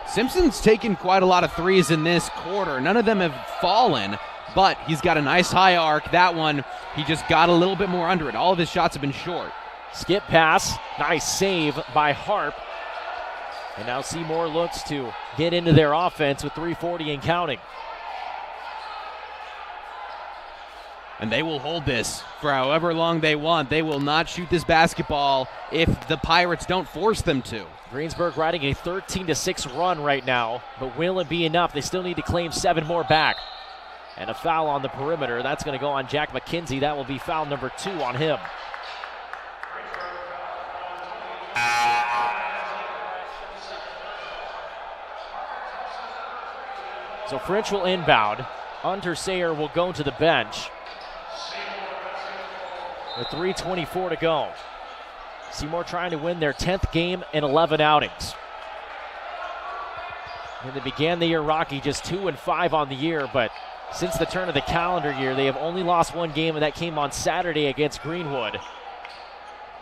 [SPEAKER 5] Simpson's taken quite a lot of threes in this quarter. None of them have fallen, but he's got a nice high arc. That one, he just got a little bit more under it. All of his shots have been short.
[SPEAKER 4] Skip pass, nice save by Harp. And now Seymour looks to get into their offense with 3:40 and counting.
[SPEAKER 5] And they will hold this for however long they want. They will not shoot this basketball if the Pirates don't force them to.
[SPEAKER 4] Greensburg riding a 13-6 run right now, but will it be enough? They still need to claim 7 more back. And a foul on the perimeter. That's going to go on Jack McKenzie. That will be foul number 2 on him. So French will inbound. Unterseyer will go to the bench with 3:24 to go. Seymour trying to win their 10th game in 11 outings. And they began the year rocky, just 2-5 on the year, but since the turn of the calendar year, they have only lost 1 game, and that came on Saturday against Greenwood.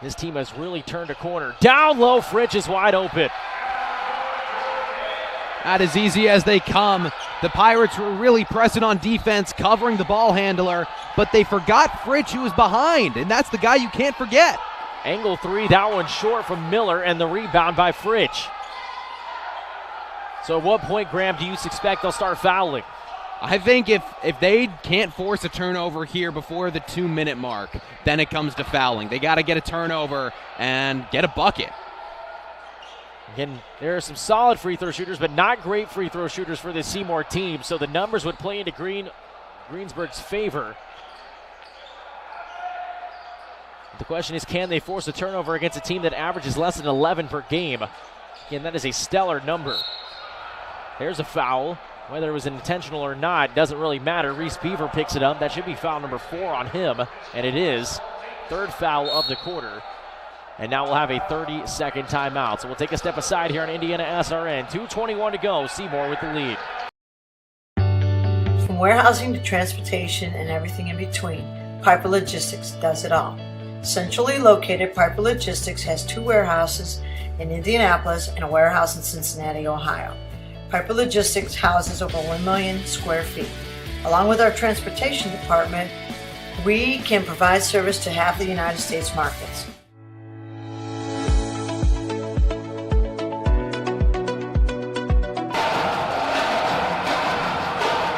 [SPEAKER 4] This team has really turned a corner. Down low, Fritsch is wide open.
[SPEAKER 5] Not as easy as they come. The Pirates were really pressing on defense, covering the ball handler, but they forgot Fritsch, who was behind, and that's the guy you can't forget.
[SPEAKER 4] Angle 3, that one short from Miller, and the rebound by Fritsch. So at what point, Graham, do you expect they'll start fouling?
[SPEAKER 5] I think if they can't force a turnover here before the 2-minute mark, then it comes to fouling. They got to get a turnover and get a bucket.
[SPEAKER 4] Again, there are some solid free throw shooters, but not great free throw shooters for this Seymour team, so the numbers would play into Greensburg's favor. The question is, can they force a turnover against a team that averages less than 11 per game? Again, that is a stellar number. There's a foul. Whether it was intentional or not, doesn't really matter. Reese Beaver picks it up. That should be foul number 4 on him, and it is. 3rd foul of the quarter. And now we'll have a 30-second timeout. So we'll take a step aside here on IndianaSRN. 2:21 to go. Seymour with the lead.
[SPEAKER 11] From warehousing to transportation and everything in between, Piper Logistics does it all. Centrally located, Piper Logistics has 2 warehouses in Indianapolis and a warehouse in Cincinnati, Ohio. Piper Logistics houses over 1 million square feet. Along with our transportation department, we can provide service to half the United States markets.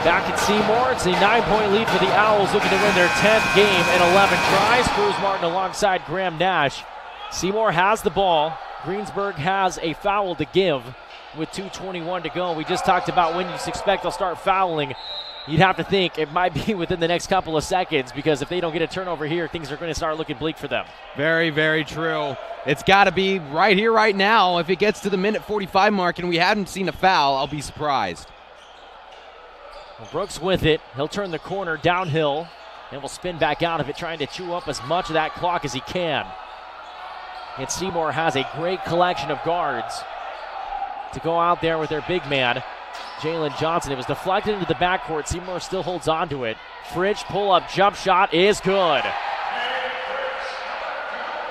[SPEAKER 4] Back at Seymour, it's a 9-point lead for the Owls, looking to win their 10th game in 11 tries. Cruz Martin alongside Graham Nash. Seymour has the ball. Greensburg has a foul to give with 2:21 to go. We just talked about when you expect they'll start fouling. You'd have to think it might be within the next couple of seconds, because if they don't get a turnover here, things are going to start looking bleak for them.
[SPEAKER 5] Very, very true. It's got to be right here, right now. If it gets to the minute 45 mark and we haven't seen a foul, I'll be surprised.
[SPEAKER 4] Well, Brooks with it. He'll turn the corner downhill and will spin back out of it, trying to chew up as much of that clock as he can. And Seymour has a great collection of guards to go out there with their big man, Jalen Johnson. It was deflected into the backcourt. Seymour still holds on to it. Fritsch pull-up jump shot is good.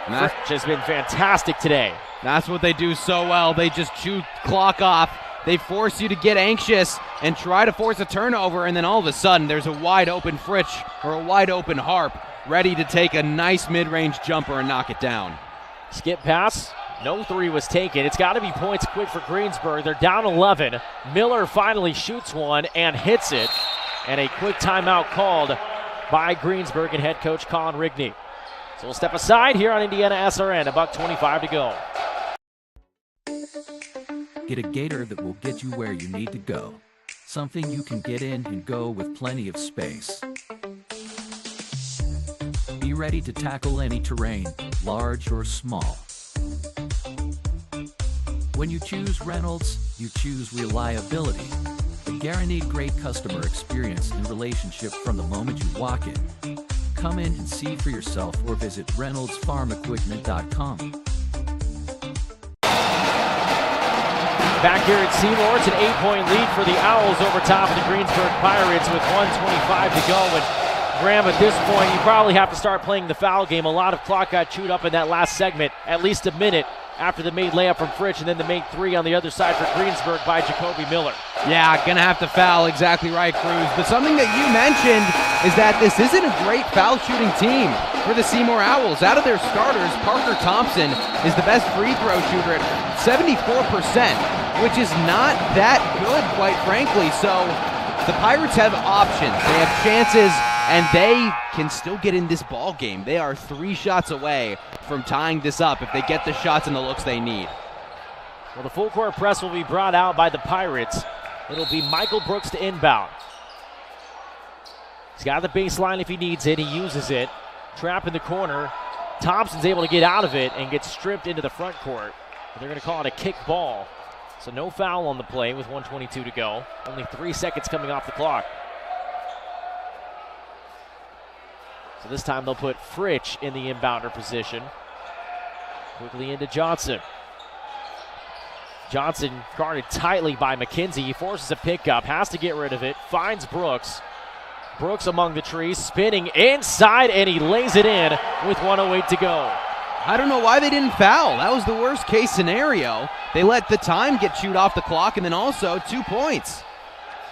[SPEAKER 4] Fritsch has been fantastic today.
[SPEAKER 5] That's what they do so well. They just chew clock off. They force you to get anxious and try to force a turnover, and then all of a sudden there's a wide-open Fritsch or a wide-open Harp ready to take a nice mid-range jumper and knock it down.
[SPEAKER 4] Skip pass. No three was taken. It's got to be points quick for Greensburg. They're down 11. Miller finally shoots one and hits it. And a quick timeout called by Greensburg and head coach Colin Rigney. So we'll step aside here on IndianaSRN. $1:25 to go.
[SPEAKER 12] Get a gator that will get you where you need to go. Something you can get in and go with plenty of space. Be ready to tackle any terrain, large or small. When you choose Reynolds, you choose reliability. A guaranteed great customer experience and relationship from the moment you walk in. Come in and see for yourself or visit ReynoldsFarmEquipment.com.
[SPEAKER 4] Back here at Seymour, it's an 8-point lead for the Owls over top of the Greensburg Pirates with 1:25 to go. And Graham, at this point, you probably have to start playing the foul game. A lot of clock got chewed up in that last segment, at least a minute after the made layup from Fritsch and then the made three on the other side for Greensburg by Jacoby Miller.
[SPEAKER 5] Yeah, gonna have to foul, exactly right, Cruz. But something that you mentioned is that this isn't a great foul shooting team for the Seymour Owls. Out of their starters, Parker Thompson is the best free throw shooter at 74%, which is not that good, quite frankly. So the Pirates have options, they have chances, and they can still get in this ball game. They are 3 shots away from tying this up if they get the shots and the looks they need.
[SPEAKER 4] Well, the full court press will be brought out by the Pirates. It'll be Michael Brooks to inbound. He's got the baseline if he needs it. He uses it. Trap in the corner. Thompson's able to get out of it and get stripped into the front court. They're going to call it a kick ball. So no foul on the play with 1:22 to go. Only 3 seconds coming off the clock. So this time they'll put Fritsch in the inbounder position. Quickly into Johnson. Johnson guarded tightly by McKenzie. He forces a pickup, has to get rid of it, finds Brooks. Brooks among the trees, spinning inside, and he lays it in with 1:08 to go.
[SPEAKER 5] I don't know why they didn't foul. That was the worst case scenario. They let the time get chewed off the clock, and then also 2 points.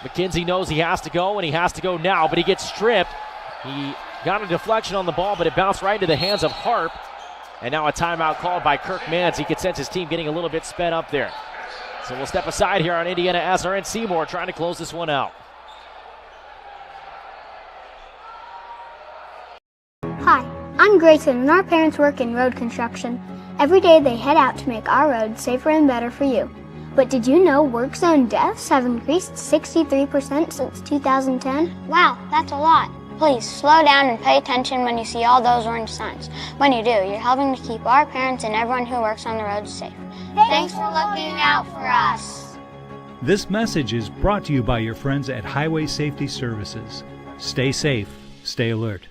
[SPEAKER 4] McKenzie knows he has to go, and he has to go now, but he gets stripped. He got a deflection on the ball, but it bounced right into the hands of Harp. And now a timeout called by Kirk Mans. He could sense his team getting a little bit sped up there. So we'll step aside here on IndianaSRN. Seymour trying to close this one out.
[SPEAKER 13] Hi, I'm Grayson, and our parents work in road construction. Every day they head out to make our roads safer and better for you. But did you know work zone deaths have increased 63% since 2010?
[SPEAKER 14] Wow, that's a lot. Please slow down and pay attention when you see all those orange signs. When you do, you're helping to keep our parents and everyone who works on the roads safe. Thanks for looking out for us.
[SPEAKER 15] This message is brought to you by your friends at Highway Safety Services. Stay safe, stay alert.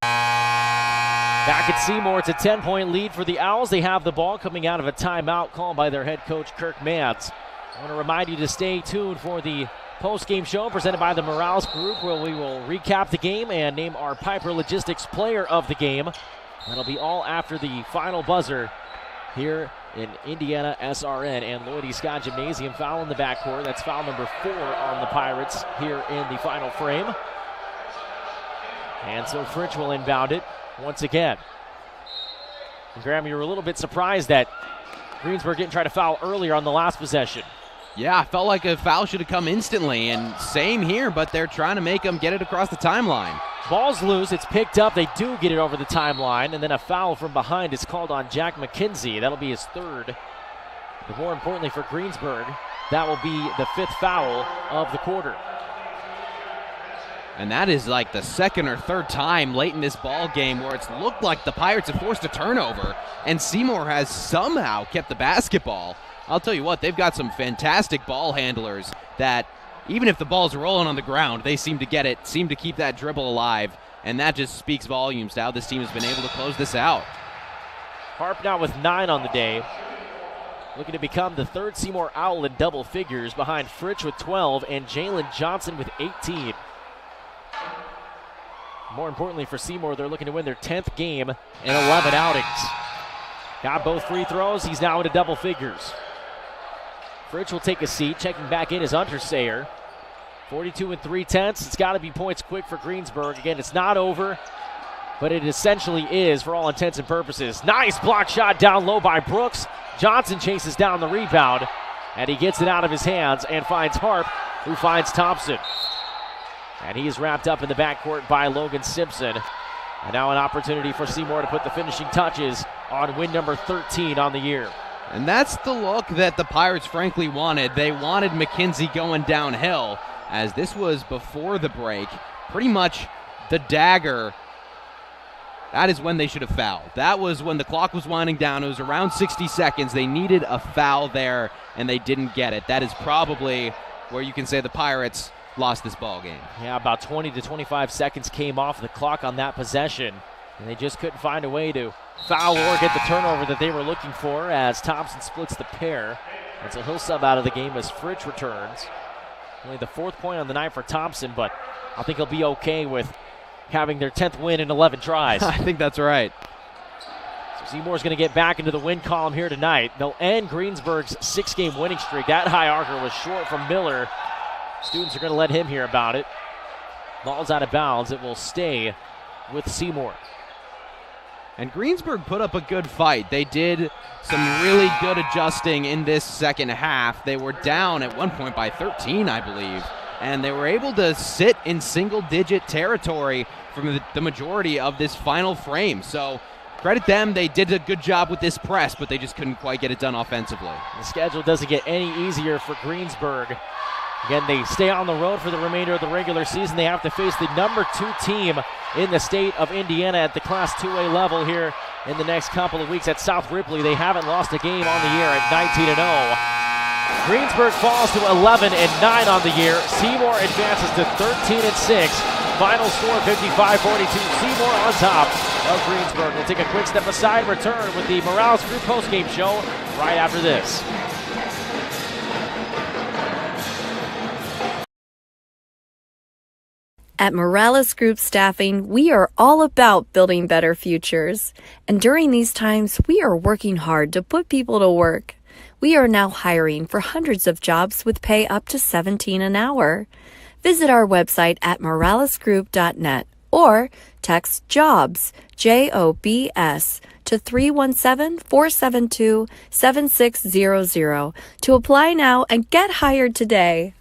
[SPEAKER 4] Back at Seymour, it's a 10-point lead for the Owls. They have the ball coming out of a timeout called by their head coach, Kirk Mans. I want to remind you to stay tuned for the post-game show presented by the Morales Group, where we will recap the game and name our Piper Logistics player of the game. That'll be all after the final buzzer here in IndianaSRN. And Lloyd E. Scott Gymnasium foul in the backcourt. That's foul number 4 on the Pirates here in the final frame. And so Fritsch will inbound it once again. And Graham, you were a little bit surprised that Greensburg didn't try to foul earlier on the last possession.
[SPEAKER 5] Yeah, I felt like a foul should have come instantly, and same here, but they're trying to make them get it across the timeline.
[SPEAKER 4] Ball's loose, it's picked up, they do get it over the timeline, and then a foul from behind is called on Jack McKenzie. That'll be his third. But more importantly for Greensburg, that will be the 5th foul of the quarter.
[SPEAKER 5] And that is like the 2nd or 3rd time late in this ball game where it's looked like the Pirates have forced a turnover, and Seymour has somehow kept the basketball. I'll tell you what, they've got some fantastic ball handlers that even if the ball's rolling on the ground, they seem to get it, seem to keep that dribble alive, and that just speaks volumes to how this team has been able to close this out.
[SPEAKER 4] Harp now with 9 on the day, looking to become the 3rd Seymour Owl in double figures behind Fritsch with 12 and Jalen Johnson with 18. More importantly for Seymour, they're looking to win their 10th game in 11 outings. Got both free throws, he's now into double figures. Fritsch will take a seat. Checking back in is Untersayer. 42 3/10. It's got to be points quick for Greensburg. Again, it's not over, but it essentially is for all intents and purposes. Nice block shot down low by Brooks. Johnson chases down the rebound, and he gets it out of his hands and finds Harp, who finds Thompson. And he is wrapped up in the backcourt by Logan Simpson. And now an opportunity for Seymour to put the finishing touches on win number 13 on the year.
[SPEAKER 5] And that's the look that the Pirates frankly wanted. They wanted McKenzie going downhill, as this was before the break. Pretty much the dagger, that is when they should have fouled. That was when the clock was winding down. It was around 60 seconds. They needed a foul there, and they didn't get it. That is probably where you can say the Pirates lost this ball game.
[SPEAKER 4] Yeah, about 20 to 25 seconds came off the clock on that possession, and they just couldn't find a way to foul or get the turnover that they were looking for as Thompson splits the pair. And so he'll sub out of the game as Fritsch returns. Only the 4th point on the night for Thompson, but I think he'll be okay with having their 10th win in 11 tries.
[SPEAKER 5] I think that's right.
[SPEAKER 4] So Seymour's going to get back into the win column here tonight. They'll end Greensburg's 6-game winning streak. That high archer was short from Miller. Students are going to let him hear about it. Ball's out of bounds. It will stay with Seymour.
[SPEAKER 5] And Greensburg put up a good fight. They did some really good adjusting in this second half. They were down at one point by 13, I believe, and they were able to sit in single-digit territory from the majority of this final frame. So credit them. They did a good job with this press, but they just couldn't quite get it done offensively.
[SPEAKER 4] The schedule doesn't get any easier for Greensburg. Again, they stay on the road for the remainder of the regular season. They have to face the number 2 team in the state of Indiana at the Class 2A level here in the next couple of weeks at South Ripley. They haven't lost a game on the year at 19-0. Greensburg falls to 11-9 on the year. Seymour advances to 13-6. Final score 55-42. Seymour on top of Greensburg. We'll take a quick step aside, return with the Morales Group postgame show right after this.
[SPEAKER 16] At Morales Group Staffing, we are all about building better futures. And during these times, we are working hard to put people to work. We are now hiring for hundreds of jobs with pay up to $17 an hour. Visit our website at moralesgroup.net or text JOBS, JOBS, to 317-472-7600 to apply now and get hired today.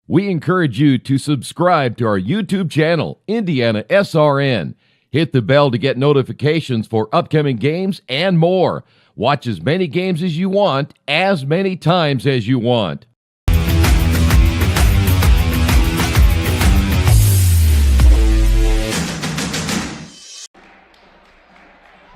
[SPEAKER 8] We encourage you to subscribe to our YouTube channel, IndianaSRN. Hit the bell to get notifications for upcoming games and more. Watch as many games as you want, as many times as you want.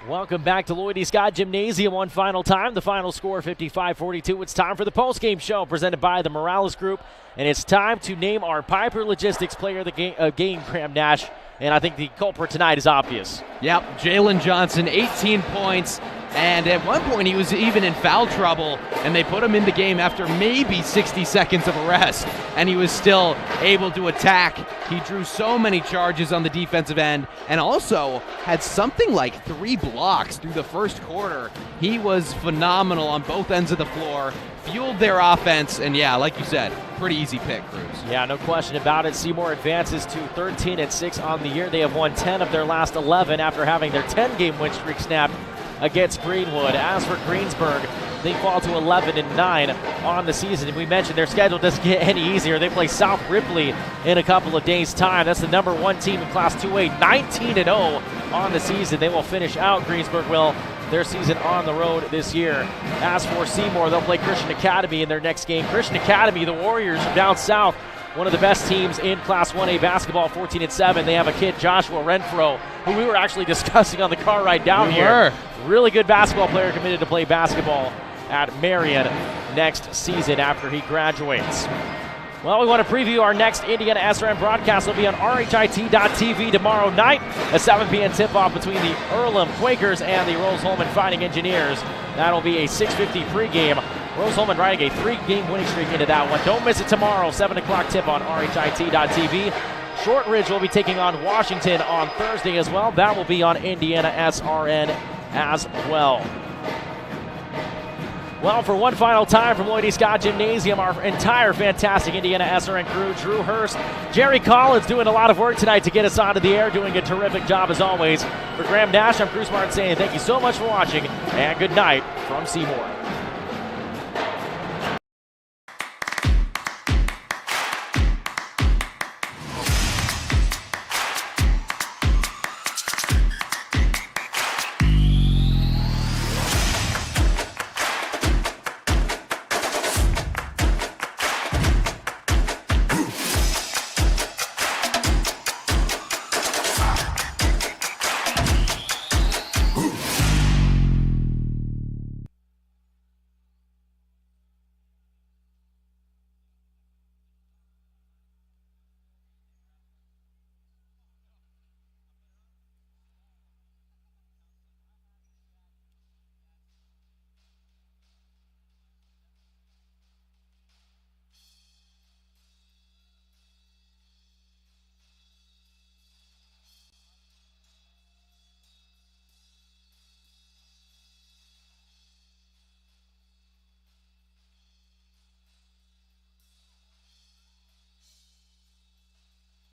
[SPEAKER 4] Welcome back to Lloyd E. Scott Gymnasium one final time. The final score 55-42. It's time for the postgame show presented by the Morales Group. And it's time to name our Piper Logistics player of the game, Graham Nash. And I think the culprit tonight is obvious.
[SPEAKER 5] Yep, Jalen Johnson, 18 points, And at one point, he was even in foul trouble, and they put him in the game after maybe 60 seconds of a rest, and he was still able to attack. He drew so many charges on the defensive end, and also had something like 3 blocks through the first quarter. He was phenomenal on both ends of the floor, fueled their offense, and yeah, like you said, pretty easy pick, Cruz.
[SPEAKER 4] Yeah, no question about it. Seymour advances to 13-6 on the year. They have won 10 of their last 11 after having their 10-game win streak snapped against Greenwood. As for Greensburg, they fall to 11-9 on the season. We mentioned their schedule doesn't get any easier. They play South Ripley in a couple of days' time. That's the number 1 team in Class 2A, 19-0 on the season. They will finish out, Greensburg will, their season on the road this year. As for Seymour, they'll play Christian Academy in their next game. Christian Academy, the Warriors from down south, one of the best teams in Class 1A basketball, 14-7. They have a kid, Joshua Renfro, who we were actually discussing on the car ride down here. Really good basketball player, committed to play basketball at Marion next season after he graduates. Well, we want to preview our next IndianaSRN broadcast. It'll be on RHIT.TV tomorrow night, a 7 p.m. tip-off between the Earlham Quakers and the Rose-Hulman Fighting Engineers. That'll be a 6:50 pregame. Rose-Hulman riding a 3-game winning streak into that one. Don't miss it tomorrow, 7 o'clock tip on RHIT.TV. Shortridge will be taking on Washington on Thursday as well. That will be on IndianaSRN as well. Well, for one final time from Lloyd E. Scott Gymnasium, our entire fantastic IndianaSRN crew, Drew Hurst, Jerry Collins doing a lot of work tonight to get us onto the air, doing a terrific job as always. For Graham Nash, I'm Cruz Martin saying thank you so much for watching, and good night from Seymour.